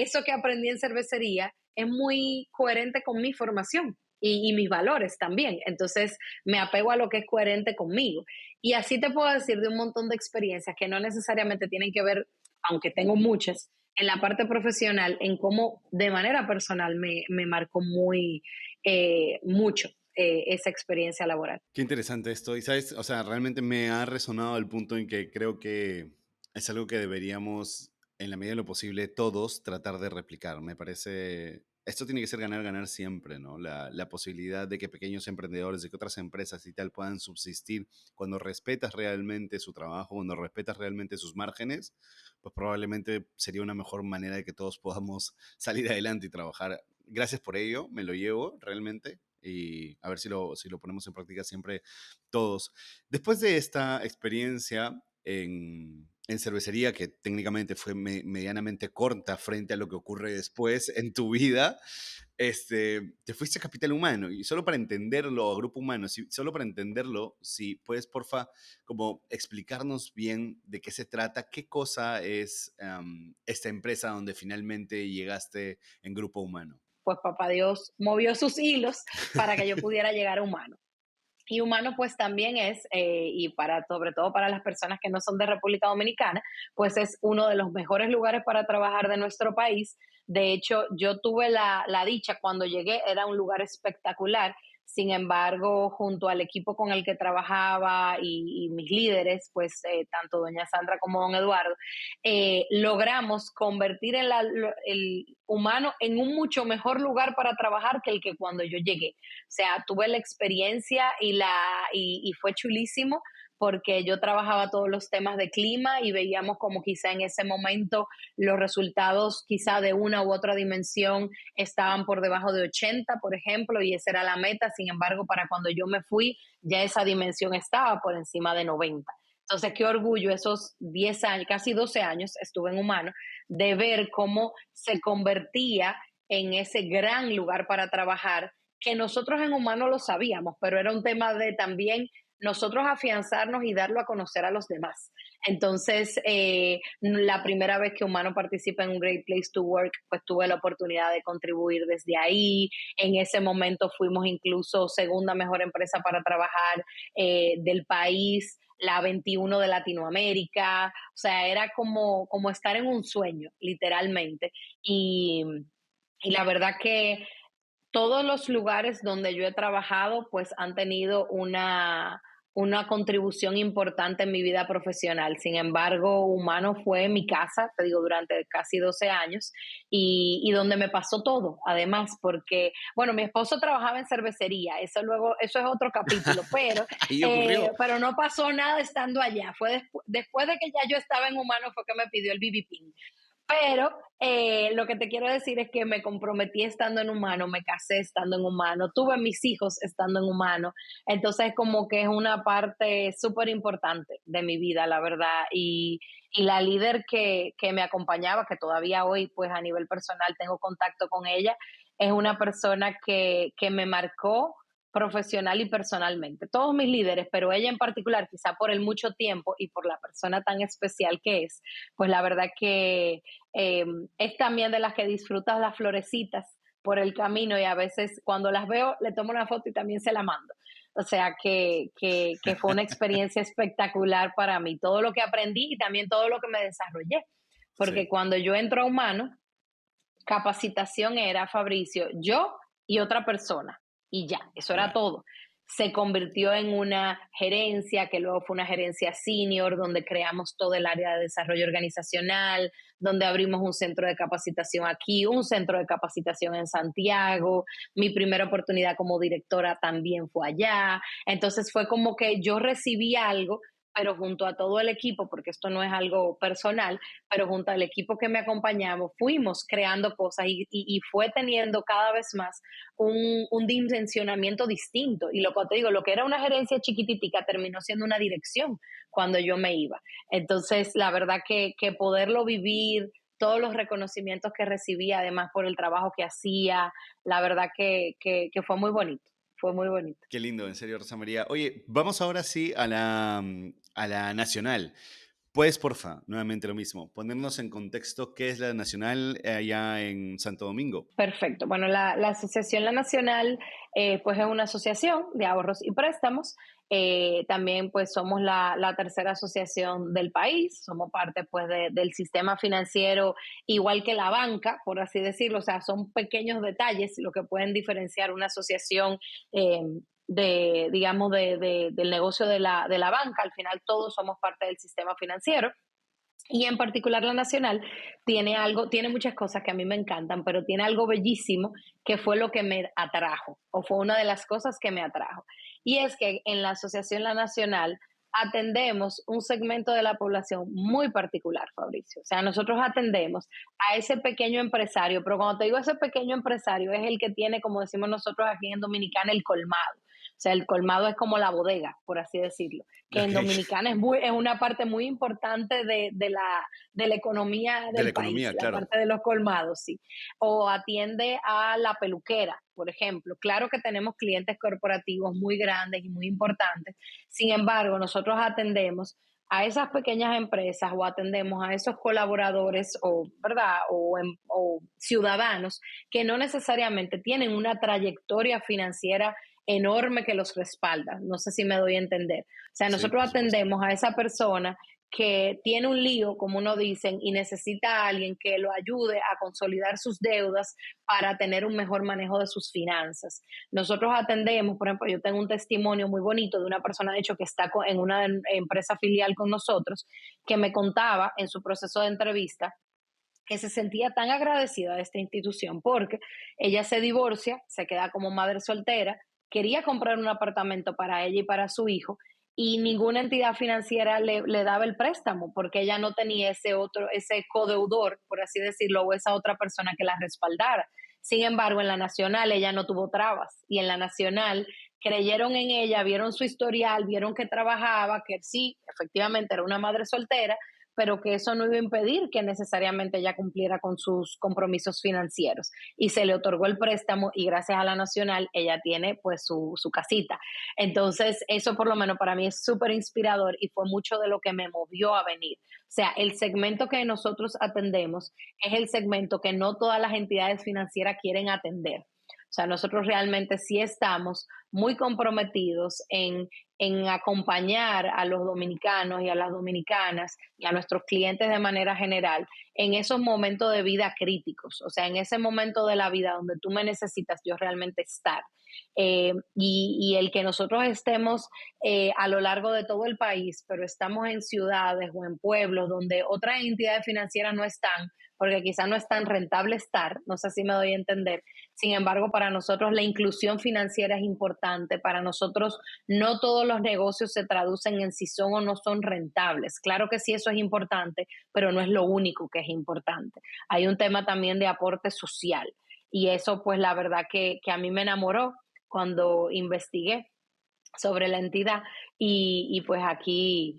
eso que aprendí en cervecería es muy coherente con mi formación. Y mis valores también. Entonces me apego a lo que es coherente conmigo. Y así te puedo decir de un montón de experiencias que no necesariamente tienen que ver, aunque tengo muchas, en la parte profesional, en cómo de manera personal me marcó mucho esa experiencia laboral. Qué interesante esto. Y sabes, o sea, realmente me ha resonado el punto en que creo que es algo que deberíamos, en la medida de lo posible, todos tratar de replicar. Me parece, esto tiene que ser ganar, ganar siempre, ¿no? La posibilidad de que pequeños emprendedores, de que otras empresas y tal puedan subsistir cuando respetas realmente su trabajo, cuando respetas realmente sus márgenes, pues probablemente sería una mejor manera de que todos podamos salir adelante y trabajar. Gracias por ello, me lo llevo realmente y a ver si lo ponemos en práctica siempre todos. Después de esta experiencia en cervecería, que técnicamente fue medianamente corta frente a lo que ocurre después en tu vida, te fuiste a Capital Humano y solo para entenderlo, a Grupo Humano, solo para entenderlo, si puedes, porfa, como explicarnos bien de qué se trata, qué cosa es esta empresa donde finalmente llegaste en Grupo Humano. Pues papá Dios movió sus hilos para que yo pudiera llegar a humano. Y humano pues también es, y para sobre todo para las personas que no son de República Dominicana, pues es uno de los mejores lugares para trabajar de nuestro país. De hecho, yo tuve la dicha cuando llegué, era un lugar espectacular. Sin embargo, junto al equipo con el que trabajaba y mis líderes, pues tanto doña Sandra como don Eduardo, logramos convertir el humano en un mucho mejor lugar para trabajar que el que cuando yo llegué. O sea, tuve la experiencia y fue chulísimo porque yo trabajaba todos los temas de clima y veíamos como quizá en ese momento los resultados quizá de una u otra dimensión estaban por debajo de 80, por ejemplo, y esa era la meta. Sin embargo, para cuando yo me fui, ya esa dimensión estaba por encima de 90. Entonces, qué orgullo esos 10 años, casi 12 años estuve en Humano, de ver cómo se convertía en ese gran lugar para trabajar, que nosotros en Humano lo sabíamos, pero era un tema de también nosotros afianzarnos y darlo a conocer a los demás. Entonces, la primera vez que Humano participa en un Great Place to Work, pues tuve la oportunidad de contribuir desde ahí. En ese momento fuimos incluso segunda mejor empresa para trabajar del país, la 21 de Latinoamérica. O sea, era como estar en un sueño, literalmente. Y la verdad que todos los lugares donde yo he trabajado, pues han tenido una contribución importante en mi vida profesional. Sin embargo, Humano fue mi casa, te digo, durante casi 12 años y donde me pasó todo, además, porque, bueno, mi esposo trabajaba en cervecería, eso es otro capítulo, Ahí ocurrió. pero no pasó nada estando allá. Fue después de que ya yo estaba en Humano fue que me pidió el BB Pin. Pero lo que te quiero decir es que me comprometí estando en Humano, me casé estando en Humano, tuve mis hijos estando en Humano. Entonces, como que es una parte súper importante de mi vida, la verdad. Y la líder que me acompañaba, que todavía hoy, pues a nivel personal tengo contacto con ella, es una persona que me marcó profesional y personalmente. Todos mis líderes, pero ella en particular, quizá por el mucho tiempo y por la persona tan especial que es, pues la verdad que eh, es también de las que disfrutas las florecitas por el camino y a veces cuando las veo le tomo una foto y también se la mando. O sea que fue una experiencia espectacular para mí, todo lo que aprendí y también todo lo que me desarrollé. Porque Sí. cuando yo entro a Humano, capacitación era Fabricio, yo y otra persona, y ya, eso era Ya. todo. Se convirtió en una gerencia, que luego fue una gerencia senior, donde creamos todo el área de desarrollo organizacional, donde abrimos un centro de capacitación aquí, un centro de capacitación en Santiago. Mi primera oportunidad como directora también fue allá. Entonces fue como que yo recibí algo, pero junto a todo el equipo, porque esto no es algo personal, pero junto al equipo que me acompañamos, fuimos creando cosas y fue teniendo cada vez más un dimensionamiento distinto. Y lo que te digo, lo que era una gerencia chiquititica terminó siendo una dirección cuando yo me iba. Entonces, la verdad que poderlo vivir, todos los reconocimientos que recibí, además por el trabajo que hacía, la verdad que fue muy bonito, fue muy bonito. Qué lindo, en serio, Rosa María. Oye, vamos ahora sí a la nacional. Puedes, porfa, nuevamente lo mismo, ponernos en contexto qué es la nacional allá en Santo Domingo. Perfecto. Bueno, la Asociación La Nacional, pues es una asociación de ahorros y préstamos. También pues somos la tercera asociación del país, somos parte pues del sistema financiero, igual que la banca, por así decirlo. O sea, son pequeños detalles lo que pueden diferenciar una asociación eh, digamos, del negocio de la banca. Al final todos somos parte del sistema financiero. Y en particular la nacional tiene muchas cosas que a mí me encantan, pero tiene algo bellísimo que fue lo que me atrajo, o fue una de las cosas que me atrajo. Y es que en la Asociación La Nacional atendemos un segmento de la población muy particular, Fabricio. O sea, nosotros atendemos a ese pequeño empresario, pero cuando te digo ese pequeño empresario, es el que tiene, como decimos nosotros aquí en Dominicana, el colmado. O sea, el colmado es como la bodega, por así decirlo, que en Ok. Dominicana es una parte muy importante de la economía De la del país, economía, la claro. parte de los colmados, sí. O atiende a la peluquera, por ejemplo. Claro que tenemos clientes corporativos muy grandes y muy importantes. Sin embargo, nosotros atendemos a esas pequeñas empresas o atendemos a esos colaboradores o, ¿verdad? O ciudadanos que no necesariamente tienen una trayectoria financiera enorme que los respalda. No sé si me doy a entender. O sea, Sí, nosotros por supuesto. atendemos a esa persona que tiene un lío, como uno dicen, y necesita a alguien que lo ayude a consolidar sus deudas para tener un mejor manejo de sus finanzas. Nosotros atendemos, por ejemplo, yo tengo un testimonio muy bonito de una persona, de hecho, que está en una empresa filial con nosotros, que me contaba en su proceso de entrevista que se sentía tan agradecida de esta institución porque ella se divorcia, se queda como madre soltera, quería comprar un apartamento para ella y para su hijo y ninguna entidad financiera le daba el préstamo porque ella no tenía ese codeudor, por así decirlo, o esa otra persona que la respaldara. Sin embargo, en la nacional ella no tuvo trabas y en la nacional creyeron en ella, vieron su historial, vieron que trabajaba, que sí, efectivamente era una madre soltera, pero que eso no iba a impedir que necesariamente ella cumpliera con sus compromisos financieros. Y se le otorgó el préstamo y gracias a la nacional ella tiene pues su casita. Entonces, eso por lo menos para mí es súper inspirador y fue mucho de lo que me movió a venir. O sea, el segmento que nosotros atendemos es el segmento que no todas las entidades financieras quieren atender. O sea, nosotros realmente sí estamos muy comprometidos en acompañar a los dominicanos y a las dominicanas y a nuestros clientes de manera general en esos momentos de vida críticos, o sea, en ese momento de la vida donde tú me necesitas yo realmente estar. Y el que nosotros estemos a lo largo de todo el país, pero estamos en ciudades o en pueblos donde otras entidades financieras no están, porque quizás no es tan rentable estar, no sé si me doy a entender. Sin embargo, para nosotros la inclusión financiera es importante, para nosotros no todos los negocios se traducen en si son o no son rentables. Claro que sí, eso es importante, pero no es lo único que es importante. Hay un tema también de aporte social y eso pues la verdad que a mí me enamoró cuando investigué sobre la entidad y pues aquí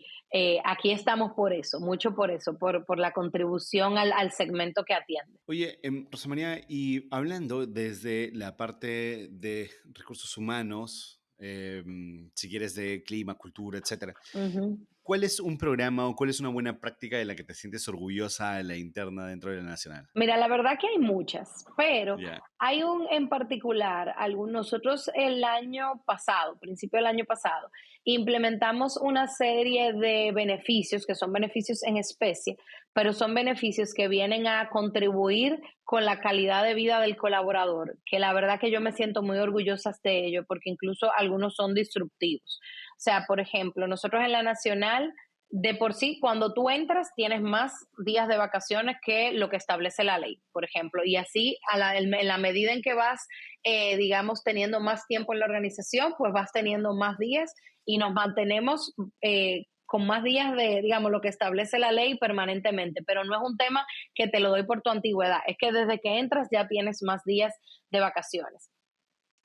estamos por eso, mucho por eso, por la contribución al segmento que atiende. Oye, Rosa María, y hablando desde la parte de recursos humanos, si quieres de clima, cultura, etcétera, Ujú. ¿cuál es un programa o cuál es una buena práctica de la que te sientes orgullosa de la interna dentro de la nacional? Mira, la verdad que hay muchas, pero Ya. hay un en particular, nosotros el año pasado, principio del año pasado, implementamos una serie de beneficios que son beneficios en especie, pero son beneficios que vienen a contribuir con la calidad de vida del colaborador, que la verdad que yo me siento muy orgullosa de ello, porque incluso algunos son disruptivos. O sea, por ejemplo, nosotros en la Nacional de por sí, cuando tú entras, tienes más días de vacaciones que lo que establece la ley, por ejemplo. Y así, en la medida en que vas, digamos, teniendo más tiempo en la organización, pues vas teniendo más días y nos mantenemos con más días de, digamos, lo que establece la ley permanentemente, pero no es un tema que te lo doy por tu antigüedad, es que desde que entras ya tienes más días de vacaciones.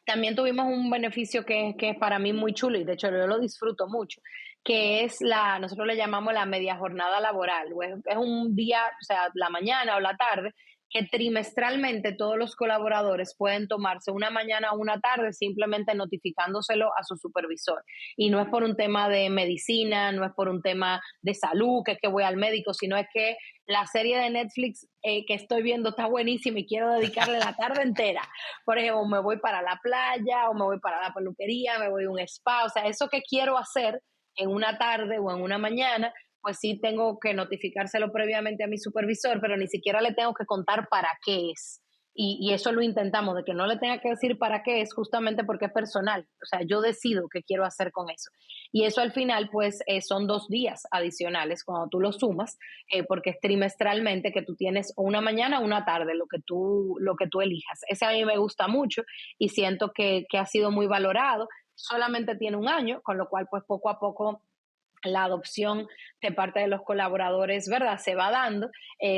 También tuvimos un beneficio que es para mí muy chulo y de hecho yo lo disfruto mucho, que es nosotros le llamamos la media jornada laboral. Es un día, o sea, la mañana o la tarde, que trimestralmente todos los colaboradores pueden tomarse una mañana o una tarde simplemente notificándoselo a su supervisor. Y no es por un tema de medicina, no es por un tema de salud, que es que voy al médico, sino es que la serie de Netflix que estoy viendo está buenísima y quiero dedicarle la tarde entera. Por ejemplo, me voy para la playa o me voy para la peluquería, me voy a un spa, o sea, eso que quiero hacer en una tarde o en una mañana, pues sí tengo que notificárselo previamente a mi supervisor, pero ni siquiera le tengo que contar para qué es. Y eso lo intentamos, de que no le tenga que decir para qué es, justamente porque es personal. O sea, yo decido qué quiero hacer con eso. Y eso al final, pues, son 2 días adicionales cuando tú lo sumas, porque es trimestralmente que tú tienes una mañana o una tarde, lo que tú elijas. Ese a mí me gusta mucho y siento que ha sido muy valorado. Solamente tiene un año, con lo cual, pues, poco a poco la adopción de parte de los colaboradores, ¿verdad? Se va dando,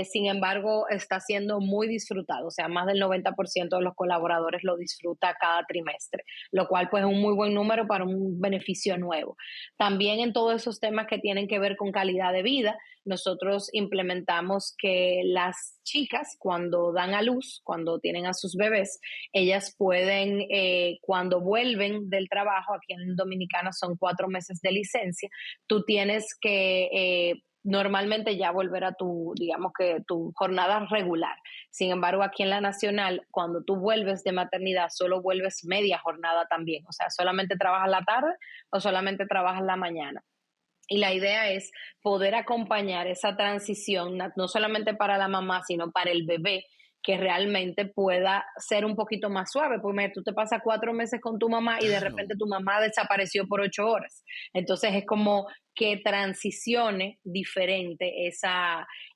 sin embargo, está siendo muy disfrutado, o sea, más del 90% de los colaboradores lo disfruta cada trimestre, lo cual pues es un muy buen número para un beneficio nuevo. También en todos esos temas que tienen que ver con calidad de vida, nosotros implementamos que las chicas cuando dan a luz, cuando tienen a sus bebés, ellas pueden, cuando vuelven del trabajo, aquí en Dominicana son 4 meses de licencia, tú tienes que normalmente ya volver a tu, digamos que tu jornada regular. Sin embargo, aquí en la nacional, cuando tú vuelves de maternidad, solo vuelves media jornada también. O sea, solamente trabajas la tarde o solamente trabajas la mañana. Y la idea es poder acompañar esa transición, no solamente para la mamá, sino para el bebé, que realmente pueda ser un poquito más suave, porque tú te pasas 4 meses con tu mamá y de Claro. repente tu mamá desapareció por 8 horas. Entonces es como que transicione diferente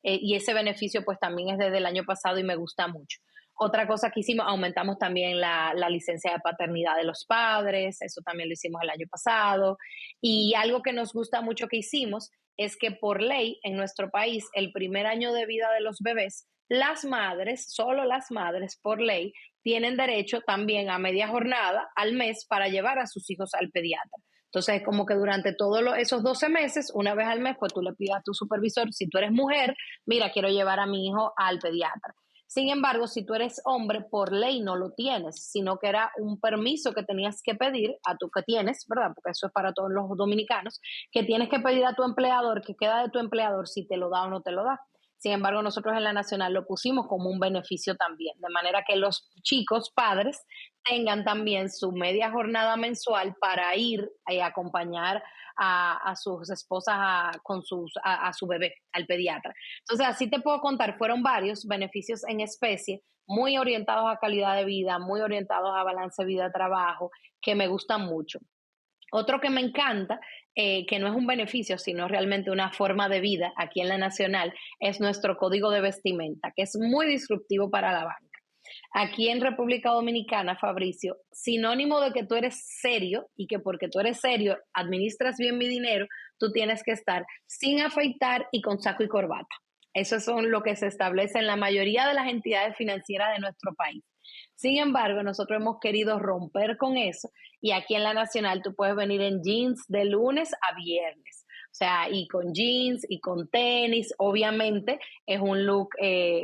y ese beneficio pues también es desde el año pasado y me gusta mucho. Otra cosa que hicimos, aumentamos también la licencia de paternidad de los padres, eso también lo hicimos el año pasado. Y algo que nos gusta mucho que hicimos es que por ley en nuestro país, el primer año de vida de los bebés, las madres, solo las madres por ley, tienen derecho también a media jornada al mes para llevar a sus hijos al pediatra. Entonces, como que durante todos esos 12 meses, una vez al mes, pues tú le pidas a tu supervisor, si tú eres mujer, mira, quiero llevar a mi hijo al pediatra. Sin embargo, si tú eres hombre, por ley no lo tienes, sino que era un permiso que tenías que pedir a tu que tienes, ¿verdad? Porque eso es para todos los dominicanos, que tienes que pedir a tu empleador, que queda de tu empleador si te lo da o no te lo da. Sin embargo, nosotros en la Nacional lo pusimos como un beneficio también, de manera que los chicos padres tengan también su media jornada mensual para ir a acompañar a sus esposas a su bebé, al pediatra. Entonces, así te puedo contar, fueron varios beneficios en especie, muy orientados a calidad de vida, muy orientados a balance vida-trabajo, que me gustan mucho. Otro que me encanta, que no es un beneficio, sino realmente una forma de vida aquí en la Nacional, es nuestro código de vestimenta, que es muy disruptivo para la banca. Aquí en República Dominicana, Fabricio, sinónimo de que tú eres serio y que porque tú eres serio administras bien mi dinero, tú tienes que estar sin afeitar y con saco y corbata. Eso es lo que se establece en la mayoría de las entidades financieras de nuestro país. Sin embargo, nosotros hemos querido romper con eso y aquí en la Nacional tú puedes venir en jeans de lunes a viernes. O sea, y con jeans y con tenis, obviamente es un look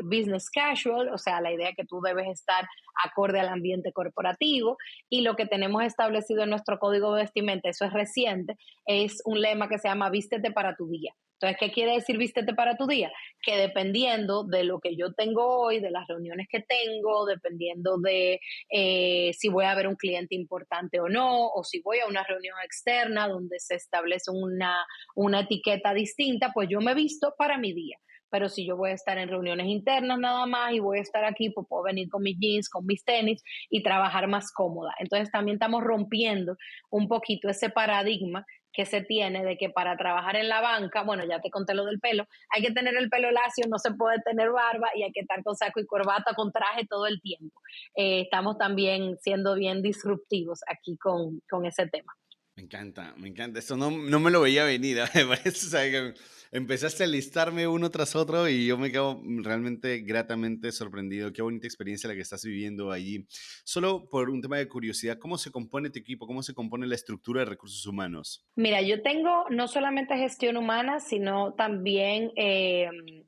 business casual, o sea, la idea es que tú debes estar acorde al ambiente corporativo y lo que tenemos establecido en nuestro código de vestimenta, eso es reciente, es un lema que se llama vístete para tu día. Entonces, ¿qué quiere decir vístete para tu día? Que dependiendo de lo que yo tengo hoy, de las reuniones que tengo, dependiendo de si voy a ver un cliente importante o no, o si voy a una reunión externa donde se establece una etiqueta distinta, pues yo me visto para mi día. Pero si yo voy a estar en reuniones internas nada más y voy a estar aquí, pues puedo venir con mis jeans, con mis tenis y trabajar más cómoda. Entonces también estamos rompiendo un poquito ese paradigma que se tiene de que para trabajar en la banca, bueno, ya te conté lo del pelo, hay que tener el pelo lacio, no se puede tener barba y hay que estar con saco y corbata, con traje todo el tiempo. Estamos también siendo bien disruptivos aquí con ese tema. Me encanta, me encanta. Esto no me lo veía venir, me parece, o sea, que empezaste a listarme uno tras otro y yo me quedo realmente gratamente sorprendido. Qué bonita experiencia la que estás viviendo allí. Solo por un tema de curiosidad, ¿cómo se compone tu equipo? ¿Cómo se compone la estructura de recursos humanos? Mira, yo tengo no solamente gestión humana, sino también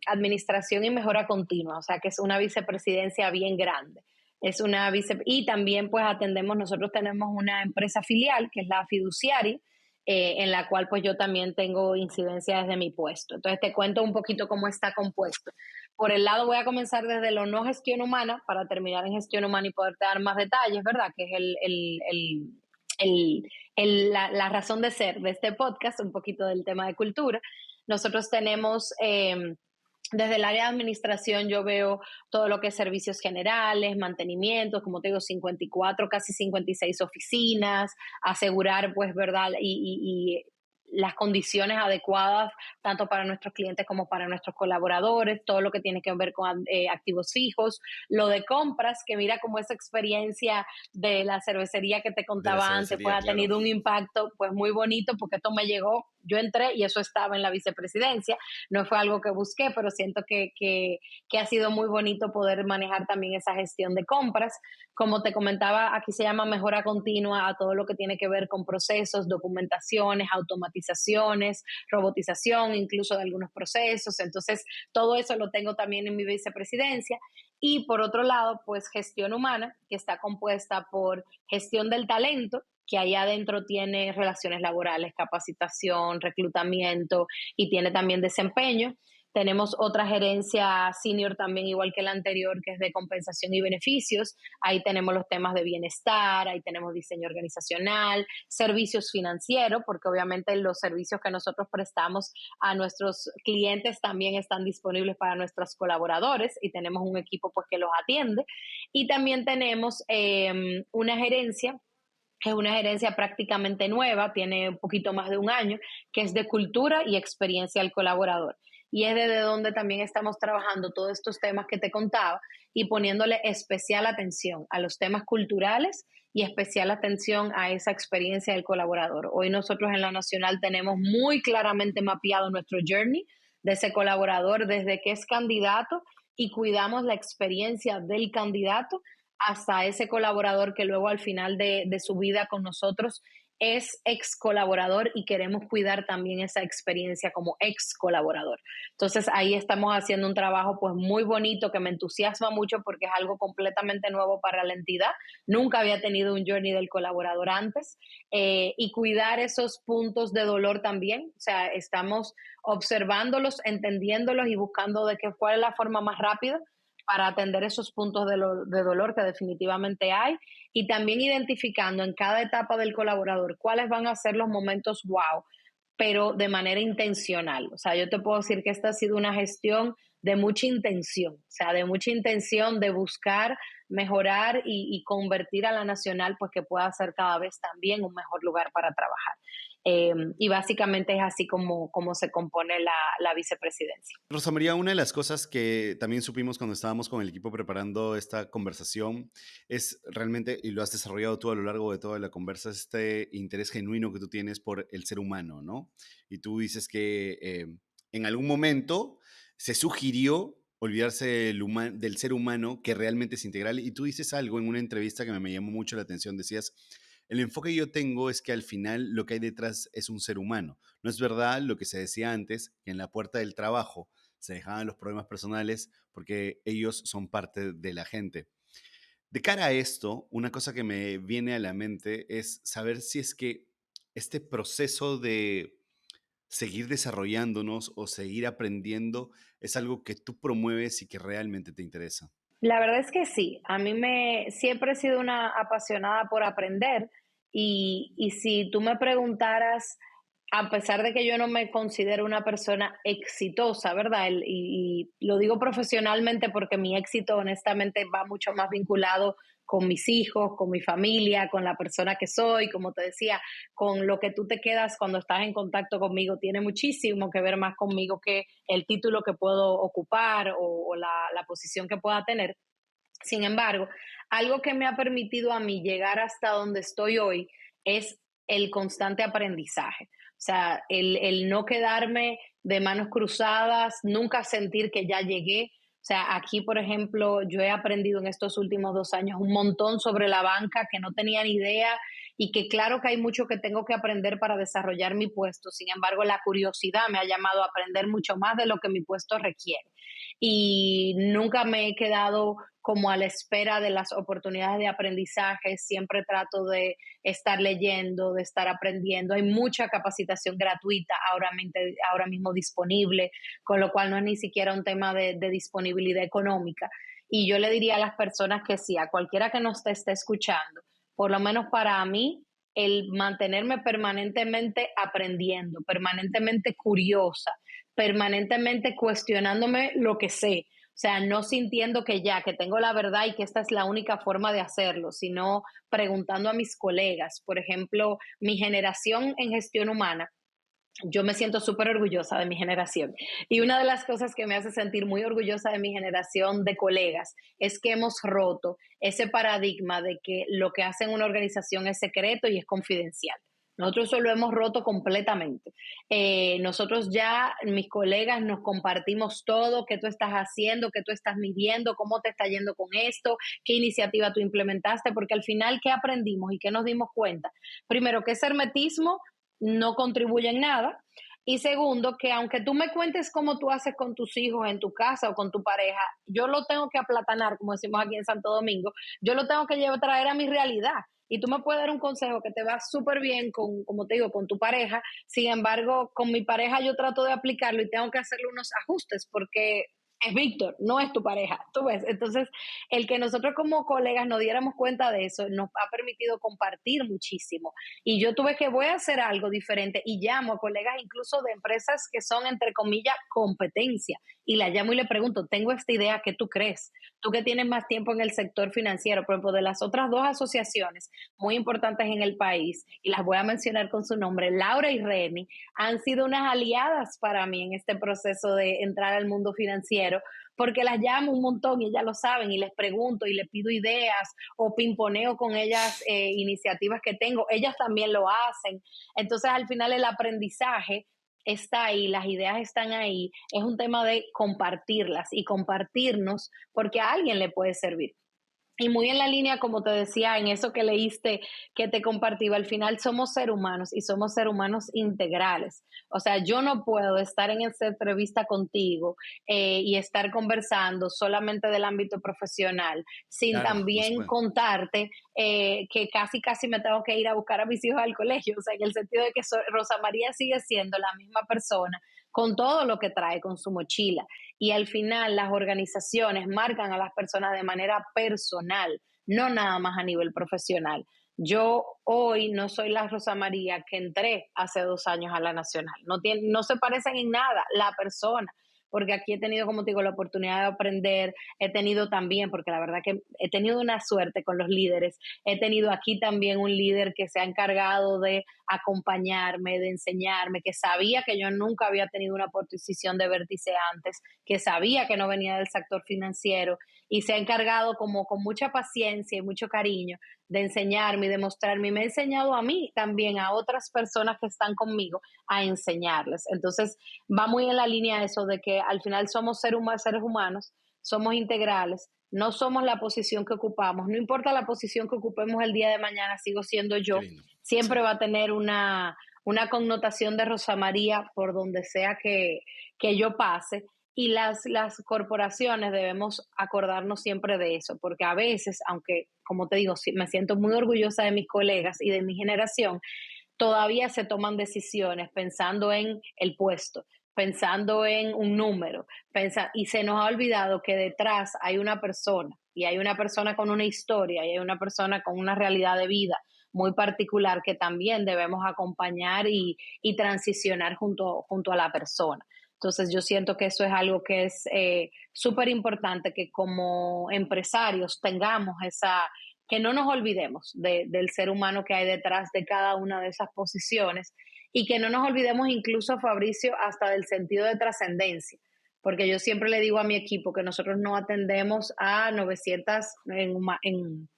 administración y mejora continua, o sea que es una vicepresidencia bien grande. Es una y también pues atendemos, nosotros tenemos una empresa filial que es la fiduciaria, en la cual pues yo también tengo incidencia desde mi puesto. Entonces te cuento un poquito cómo está compuesto. Por el lado voy a comenzar desde lo no gestión humana para terminar en gestión humana y poderte dar más detalles, ¿verdad? Que es el la razón de ser de este podcast, un poquito del tema de cultura. Nosotros tenemos, desde el área de administración, yo veo todo lo que es servicios generales, mantenimiento, como te digo, 54, casi 56 oficinas, asegurar, pues, ¿verdad? Y las condiciones adecuadas tanto para nuestros clientes como para nuestros colaboradores, todo lo que tiene que ver con activos fijos, lo de compras, que mira cómo esa experiencia de la cervecería que te De la contaba antes, pues cervecería, ha claro. tenido un impacto pues muy bonito porque esto me llegó, yo entré y eso estaba en la vicepresidencia, no fue algo que busqué, pero siento que ha sido muy bonito poder manejar también esa gestión de compras. Como te comentaba, aquí se llama mejora continua a todo lo que tiene que ver con procesos, documentaciones, automatizaciones, robotización, incluso de algunos procesos. Entonces, todo eso lo tengo también en mi vicepresidencia. Y por otro lado, pues gestión humana, que está compuesta por gestión del talento, que ahí adentro tiene relaciones laborales, capacitación, reclutamiento y tiene también desempeño. Tenemos otra gerencia senior también, igual que la anterior, que es de compensación y beneficios. Ahí tenemos los temas de bienestar, ahí tenemos diseño organizacional, servicios financieros, porque obviamente los servicios que nosotros prestamos a nuestros clientes también están disponibles para nuestros colaboradores y tenemos un equipo pues que los atiende. Y también tenemos una gerencia, es una gerencia prácticamente nueva, tiene un poquito más de un año, que es de cultura y experiencia al colaborador. Y es desde donde también estamos trabajando todos estos temas que te contaba y poniéndole especial atención a los temas culturales y especial atención a esa experiencia del colaborador. Hoy nosotros en la Nacional tenemos muy claramente mapeado nuestro journey de ese colaborador desde que es candidato y cuidamos la experiencia del candidato hasta ese colaborador que luego al final de su vida con nosotros es ex colaborador y queremos cuidar también esa experiencia como ex colaborador. Entonces ahí estamos haciendo un trabajo pues muy bonito que me entusiasma mucho porque es algo completamente nuevo para la entidad. Nunca había tenido un journey del colaborador antes y cuidar esos puntos de dolor también. O sea, estamos observándolos, entendiéndolos y buscando de qué, cuál es la forma más rápida para atender esos puntos de dolor que definitivamente hay y también identificando en cada etapa del colaborador cuáles van a ser los momentos wow, pero de manera intencional. O sea, yo te puedo decir que esta ha sido una gestión de mucha intención, o sea, de mucha intención de buscar mejorar y convertir a la nacional, pues que pueda ser cada vez también un mejor lugar para trabajar. Y básicamente es así como se compone la vicepresidencia. Rosa María, una de las cosas que también supimos cuando estábamos con el equipo preparando esta conversación es realmente, y lo has desarrollado tú a lo largo de toda la conversa, este interés genuino que tú tienes por el ser humano, ¿no? Y tú dices que en algún momento se sugirió olvidarse del ser humano que realmente es integral. Y tú dices algo en una entrevista que me llamó mucho la atención. Decías, el enfoque que yo tengo es que al final lo que hay detrás es un ser humano. No es verdad lo que se decía antes, que en la puerta del trabajo se dejaban los problemas personales porque ellos son parte de la gente. De cara a esto, una cosa que me viene a la mente es saber si es que este proceso de seguir desarrollándonos o seguir aprendiendo es algo que tú promueves y que realmente te interesa. La verdad es que sí, a mí me siempre he sido una apasionada por aprender y si tú me preguntaras, a pesar de que yo no me considero una persona exitosa, ¿verdad? Y lo digo profesionalmente porque mi éxito honestamente va mucho más vinculado con mis hijos, con mi familia, con la persona que soy, como te decía, con lo que tú te quedas cuando estás en contacto conmigo, tiene muchísimo que ver más conmigo que el título que puedo ocupar o la posición que pueda tener. Sin embargo, algo que me ha permitido a mí llegar hasta donde estoy hoy es el constante aprendizaje. O sea, el no quedarme de manos cruzadas, nunca sentir que ya llegué. O sea, aquí, por ejemplo, yo he aprendido en estos últimos 2 años un montón sobre la banca que no tenía ni idea y que claro que hay mucho que tengo que aprender para desarrollar mi puesto. Sin embargo, la curiosidad me ha llamado a aprender mucho más de lo que mi puesto requiere. Y nunca me he quedado como a la espera de las oportunidades de aprendizaje. Siempre trato de estar leyendo, de estar aprendiendo. Hay mucha capacitación gratuita ahora mismo disponible, con lo cual no es ni siquiera un tema de disponibilidad económica. Y yo le diría a las personas que sí, a cualquiera que nos esté escuchando, por lo menos para mí, el mantenerme permanentemente aprendiendo, permanentemente curiosa, permanentemente cuestionándome lo que sé. O sea, no sintiendo que ya, que tengo la verdad y que esta es la única forma de hacerlo, sino preguntando a mis colegas. Por ejemplo, mi generación en gestión humana, yo me siento súper orgullosa de mi generación. Y una de las cosas que me hace sentir muy orgullosa de mi generación de colegas es que hemos roto ese paradigma de que lo que hace en una organización es secreto y es confidencial. Nosotros eso lo hemos roto completamente. Nosotros ya, mis colegas, nos compartimos todo, qué tú estás haciendo, qué tú estás midiendo, cómo te está yendo con esto, qué iniciativa tú implementaste, porque al final, ¿qué aprendimos y qué nos dimos cuenta? Primero, que ese hermetismo no contribuye en nada. Y segundo, que aunque tú me cuentes cómo tú haces con tus hijos en tu casa o con tu pareja, yo lo tengo que aplatanar, como decimos aquí en Santo Domingo, yo lo tengo que traer a mi realidad. Y tú me puedes dar un consejo que te va súper bien con, como te digo, con tu pareja. Sin embargo, con mi pareja yo trato de aplicarlo y tengo que hacerle unos ajustes porque es Víctor, no es tu pareja, tú ves. Entonces, el que nosotros como colegas nos diéramos cuenta de eso nos ha permitido compartir muchísimo. Y yo tuve que voy a hacer algo diferente y llamo a colegas incluso de empresas que son, entre comillas, competencia. Y la llamo y le pregunto, tengo esta idea, ¿qué tú crees? Tú que tienes más tiempo en el sector financiero, por ejemplo, de las otras dos asociaciones muy importantes en el país, y las voy a mencionar con su nombre, Laura y Reni, han sido unas aliadas para mí en este proceso de entrar al mundo financiero, porque las llamo un montón y ellas lo saben y les pregunto y les pido ideas o pimponeo con ellas iniciativas que tengo. Ellas también lo hacen. Entonces, al final el aprendizaje está ahí, las ideas están ahí. Es un tema de compartirlas y compartirnos porque a alguien le puede servir. Y muy en la línea, como te decía, en eso que leíste, que te compartí, al final somos seres humanos y somos seres humanos integrales. O sea, yo no puedo estar en esta entrevista contigo y estar conversando solamente del ámbito profesional, sin Claro, no se también puede. contarte que casi me tengo que ir a buscar a mis hijos al colegio. O sea, en el sentido de que Rosa María sigue siendo la misma persona con todo lo que trae, con su mochila. Y al final las organizaciones marcan a las personas de manera personal, no nada más a nivel profesional. Yo hoy no soy la Rosa María que entré hace 2 años a la Nacional. No se parecen en nada la persona, porque aquí he tenido, como te digo, la oportunidad de aprender, he tenido también, porque la verdad que he tenido una suerte con los líderes, he tenido aquí también un líder que se ha encargado de acompañarme, de enseñarme, que sabía que yo nunca había tenido una posición de vértice antes, que sabía que no venía del sector financiero y se ha encargado como con mucha paciencia y mucho cariño de enseñarme y de mostrarme. Y me ha enseñado a mí también, a otras personas que están conmigo, a enseñarles. Entonces, va muy en la línea eso de que al final somos seres humanos, somos integrales, no somos la posición que ocupamos, no importa la posición que ocupemos el día de mañana, sigo siendo Qué yo, lindo. siempre Sí. va a tener una connotación de Rosa María por donde sea que yo pase. Y las corporaciones debemos acordarnos siempre de eso, porque a veces, aunque, como te digo, me siento muy orgullosa de mis colegas y de mi generación, todavía se toman decisiones pensando en el puesto, pensando en un número, y se nos ha olvidado que detrás hay una persona, y hay una persona con una historia, y hay una persona con una realidad de vida muy particular que también debemos acompañar y transicionar junto a la persona. Entonces yo siento que eso es algo que es súper importante, que como empresarios tengamos que no nos olvidemos del ser humano que hay detrás de cada una de esas posiciones y que no nos olvidemos incluso, Fabricio, hasta del sentido de trascendencia. Porque yo siempre le digo a mi equipo que nosotros no atendemos a 900 en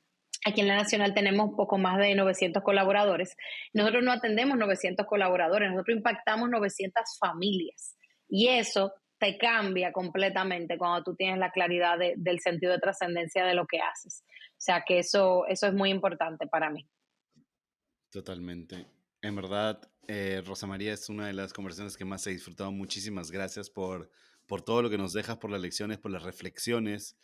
Aquí en La Nacional tenemos un poco más de 900 colaboradores. Nosotros no atendemos 900 colaboradores, nosotros impactamos 900 familias. Y eso te cambia completamente cuando tú tienes la claridad del sentido de trascendencia de lo que haces. O sea que eso es muy importante para mí. Totalmente. En verdad, Rosa María, es una de las conversaciones que más he disfrutado. Muchísimas gracias por todo lo que nos dejas, por las lecciones, por las reflexiones.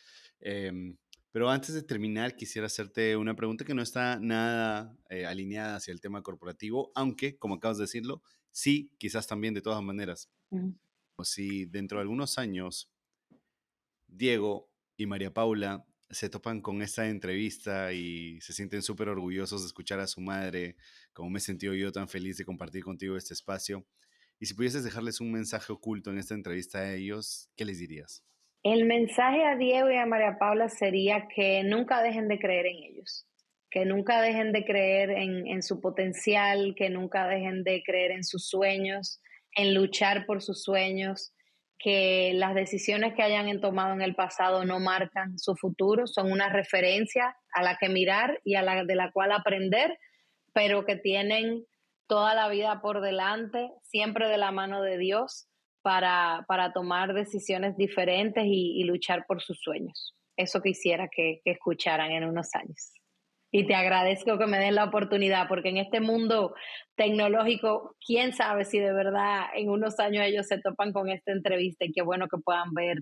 Pero antes de terminar, quisiera hacerte una pregunta que no está nada alineada hacia el tema corporativo, aunque, como acabas de decirlo, sí, quizás también de todas maneras. O si dentro de algunos años Diego y María Paula se topan con esta entrevista y se sienten súper orgullosos de escuchar a su madre, como me he sentido yo tan feliz de compartir contigo este espacio. Y si pudieses dejarles un mensaje oculto en esta entrevista a ellos, ¿qué les dirías? El mensaje a Diego y a María Paula sería que nunca dejen de creer en ellos, que nunca dejen de creer en su potencial, que nunca dejen de creer en sus sueños, en luchar por sus sueños, que las decisiones que hayan tomado en el pasado no marcan su futuro, son una referencia a la que mirar y de la cual aprender, pero que tienen toda la vida por delante, siempre de la mano de Dios, para tomar decisiones diferentes y luchar por sus sueños. Eso quisiera que escucharan en unos años. Y te agradezco que me den la oportunidad, porque en este mundo tecnológico, quién sabe si de verdad en unos años ellos se topan con esta entrevista, y qué bueno que puedan ver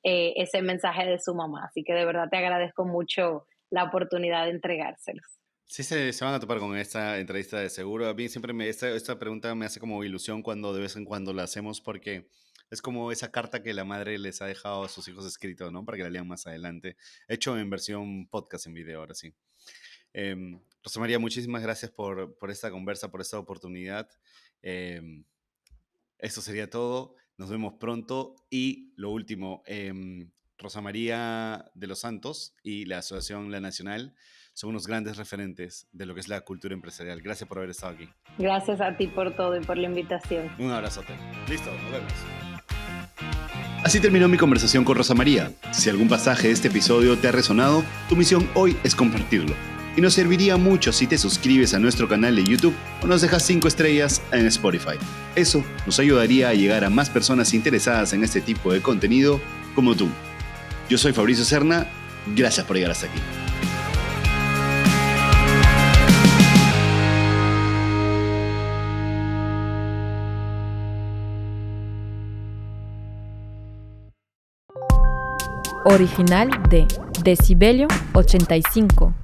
ese mensaje de su mamá. Así que de verdad te agradezco mucho la oportunidad de entregárselos. Sí, se van a topar con esta entrevista de seguro. A mí siempre esta pregunta me hace como ilusión cuando de vez en cuando la hacemos, porque es como esa carta que la madre les ha dejado a sus hijos escrito, ¿no? Para que la lean más adelante. Hecho en versión podcast en video, ahora sí. Rosa María, muchísimas gracias por esta conversa, por esta oportunidad. Esto sería todo. Nos vemos pronto. Y lo último, Rosa María de los Santos y la Asociación La Nacional son unos grandes referentes de lo que es la cultura empresarial. Gracias por haber estado aquí. Gracias a ti por todo y por la invitación. Un abrazote. Listo, nos vemos. Así terminó mi conversación con Rosa María. Si algún pasaje de este episodio te ha resonado, tu misión hoy es compartirlo. Y nos serviría mucho si te suscribes a nuestro canal de YouTube o nos dejas 5 estrellas en Spotify. Eso nos ayudaría a llegar a más personas interesadas en este tipo de contenido como tú. Yo soy Fabricio Serna. Gracias por llegar hasta aquí. Original de Decibelio 85.